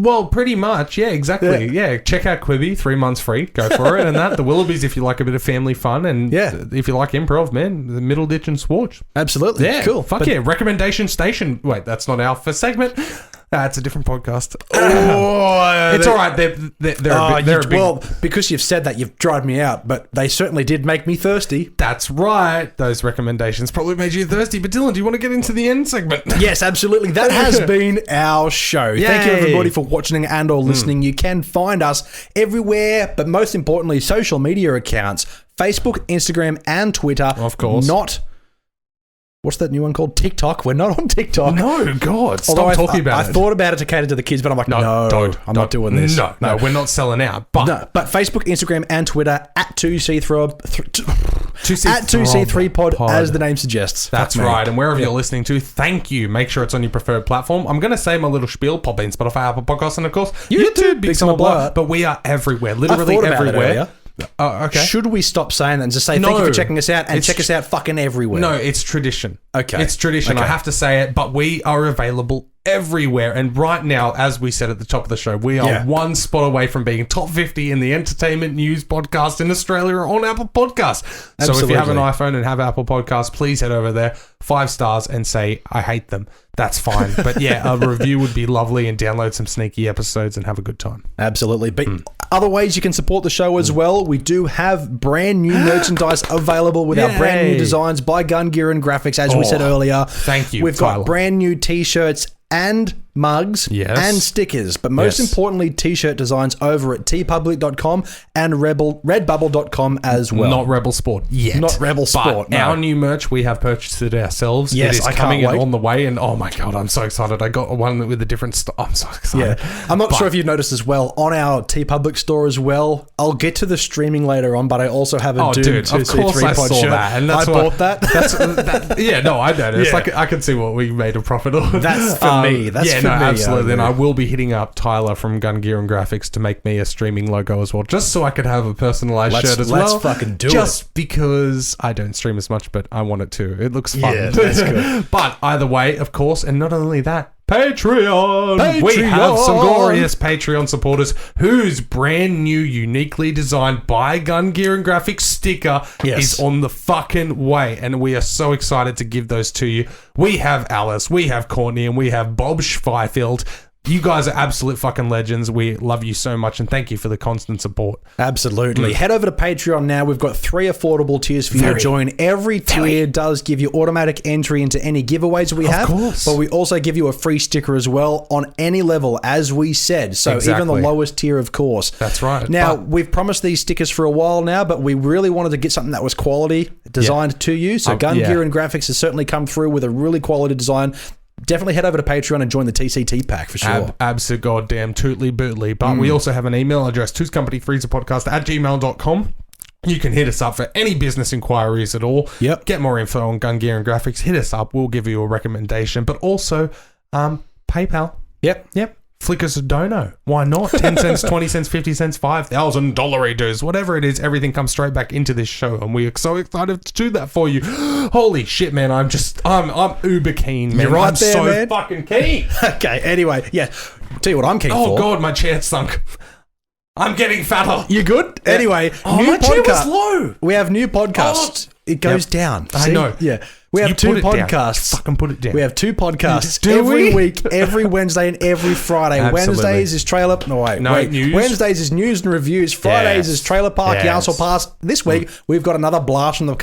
Well, pretty much. Yeah, exactly. Yeah. Check out Quibi, 3 months free. Go for it. And that. The Willoughbys, if you like a bit of family fun. And if you like improv, man, the Middleditch and Schwartz. Absolutely. Yeah. Cool. Recommendation Station. Wait, that's not our first segment. It's a different podcast. It's all right. They're a big... Well, because you've said that, you've dried me out, but they certainly did make me thirsty. That's right. Those recommendations probably made you thirsty. But Dylan, do you want to get into the end segment? Yes, absolutely. That has been our show. Yay. Thank you, everybody, for watching and or listening. You can find us everywhere, but most importantly, social media accounts, Facebook, Instagram, and Twitter. Of course. What's that new one called? TikTok. We're not on TikTok. No, God. Stop talking about it. I thought about it to cater to the kids, but I'm like, I'm not doing this. No, we're not selling out. But Facebook, Instagram, and Twitter at 2C3 Pod, as the name suggests. That's right. And wherever you're listening to, thank you. Make sure it's on your preferred platform. I'm going to say my little spiel, Podbean, Spotify, Apple Podcasts, and of course, YouTube, Big Summer Blow. But we are everywhere. Literally everywhere. Oh, okay. Should we stop saying that and just say thank you for checking us out and check us out fucking everywhere? No, it's tradition. Okay. It's tradition. I have to say it, but we are available everywhere. And right now, as we said at the top of the show, we are one spot away from being top 50 in the entertainment news podcast in Australia on Apple Podcasts. Absolutely. So if you have an iPhone and have Apple Podcasts, please head over there, 5 stars, and say, I hate them. That's fine. But a review would be lovely, and download some sneaky episodes and have a good time. Absolutely. But other ways you can support the show as well, we do have brand new merchandise available with our brand new designs by Gun Gear and Graphics, as we said earlier. Thank you, We've got brand new t-shirts and mugs and stickers, but most importantly, t-shirt designs over at tpublic.com and redbubble.com as well. Not Rebel Sport yet. Not Rebel Sport, no. Our new merch, we have purchased it ourselves. Yes, it is coming in on the way, and oh my God, I'm so excited. I got one with a different I'm so excited. Yeah. I'm not sure if you've noticed as well, on our TeePublic store as well, I'll get to the streaming later on, but I also have a Doom 2C3 Pod shirt. That, and that's bought that. I noticed. Like, I can see what we made a profit on. That's for me. That's for me. Absolutely. And I will be hitting up Tyler from Gun Gear and Graphics to make me a streaming logo as well, just so I could have a personalized shirt as well. Let's fucking do it. Just because I don't stream as much, but I want it to. It looks fun. Yeah, that's good. But either way, of course, and not only that, Patreon! We have some glorious Patreon supporters whose brand new, uniquely designed by Gun Gear and Graphics sticker is on the fucking way, and we are so excited to give those to you. We have Alice, we have Courtney, and we have Bob Schweifeld. You guys are absolute fucking legends. We love you so much, and thank you for the constant support. Absolutely. Head over to Patreon now. We've got 3 affordable tiers for you to join. Every tier does give you automatic entry into any giveaways we have. Of course. But we also give you a free sticker as well on any level, as we said. So even the lowest tier, of course. That's right. Now, we've promised these stickers for a while now, but we really wanted to get something that was quality designed to you. So Gun Gear and Graphics has certainly come through with a really quality design. Definitely head over to Patreon and join the TCT pack for sure. Absolute goddamn tootly bootly. But we also have an email address, twoscompanyfreezerpodcast@gmail.com. You can hit us up for any business inquiries at all. Yep. Get more info on Gun Gear and Graphics. Hit us up. We'll give you a recommendation. But also, PayPal. Yep. Flick us a dono. Why not? 10 cents, 20 cents, 50 cents, $5,000 dues. Whatever it is, everything comes straight back into this show, and we are so excited to do that for you. Holy shit, man. I'm uber keen, man. You're right I'm there, so man. fucking keen. Okay, anyway, tell you what I'm keen for. Oh, God, my chair sunk. I'm getting fatter. You good? Yeah. Anyway, new my chair was low. We have new podcasts. It goes down. I know. Yeah. We have 2 podcasts. Fucking put it down. We have 2 podcasts every week, every Wednesday and every Friday. Absolutely. Wednesdays is trailer. News. Wednesdays is news and reviews. Fridays is Trailer Park, Yassel Pass. This week we've got another blast from the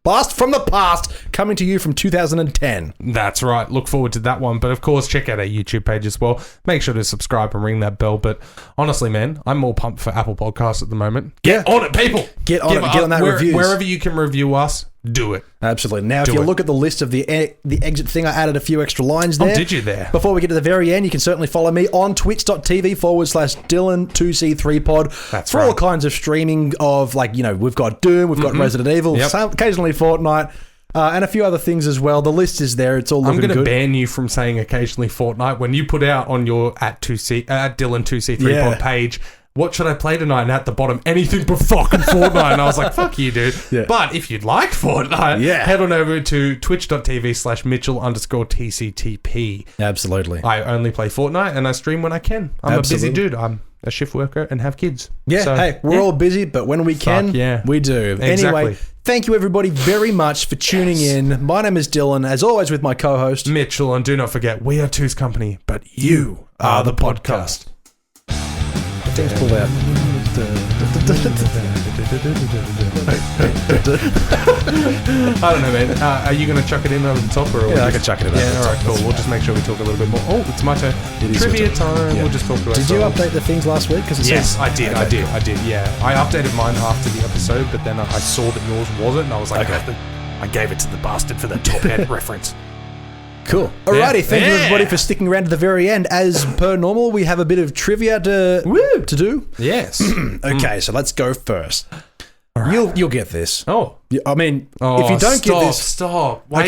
Blast from the Past, coming to you from 2010. That's right. Look forward to that one. But of course, check out our YouTube page as well. Make sure to subscribe and ring that bell. But honestly, man, I'm more pumped for Apple Podcasts at the moment. Get on it, people. Get on that reviews. Wherever you can review us, do it. Absolutely. Now, if you look at the list of the exit thing, I added a few extra lines there. Oh, did you there? Before we get to the very end, you can certainly follow me on twitch.tv/Dylan2C3pod. That's for right. all kinds of streaming of, like, you know, we've got Doom, we've got Resident Evil, occasionally Fortnite, and a few other things as well. The list is there. It's all looking good. I'm going to ban you from saying occasionally Fortnite. When you put out on your at Dylan2C3pod page, what should I play tonight? And at the bottom, anything but fucking Fortnite. And I was like, fuck you, dude. Yeah. But if you'd like Fortnite, head on over to twitch.tv/Mitchell_TCTP. Absolutely. I only play Fortnite and I stream when I can. I'm a busy dude. I'm a shift worker and have kids. Yeah, so, hey, we're all busy, but when we can, we do. Exactly. Anyway, thank you everybody very much for tuning in. My name is Dylan, as always with my co-host, Mitchell, and do not forget, we are Two's Company, but you are the podcast. Things pulled out. I don't know, man. Are you going to chuck it in over the top? Or I can chuck it in over the top. All right, cool. We'll just make sure we talk a little bit more. Oh, it's my turn. Trivia time. Yeah. We'll just talk to ourselves. Did you update the things last week? Yes, I did. I did. Yeah. I updated mine after the episode, but then I saw that yours wasn't, and I was like, I gave it to the bastard for the top head reference. Cool. Alrighty, thank you everybody for sticking around to the very end. As per normal, we have a bit of trivia to do. Yes. Okay, so let's go first. Right. You'll get this. Oh. I mean, if you don't get this... Stop. Why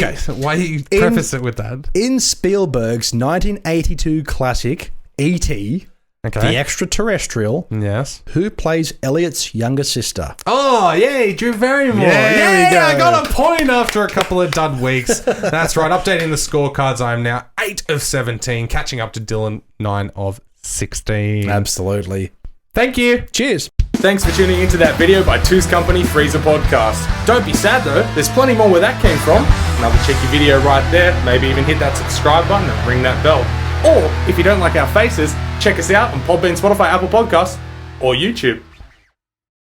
you preface it with that? In Spielberg's 1982 classic, E.T., the extraterrestrial, who plays Elliot's younger sister? Oh, yay, Drew Barrymore. Yeah, there we go. I got a point after a couple of dud weeks. That's right. Updating the scorecards, I am now 8 of 17, catching up to Dylan, 9 of 16. Absolutely. Thank you. Cheers. Thanks for tuning into that video by Two's Company Freezer Podcast. Don't be sad though, there's plenty more where that came from. Another cheeky video right there. Maybe even hit that subscribe button and ring that bell. Or, if you don't like our faces, check us out on Podbean, Spotify, Apple Podcasts, or YouTube.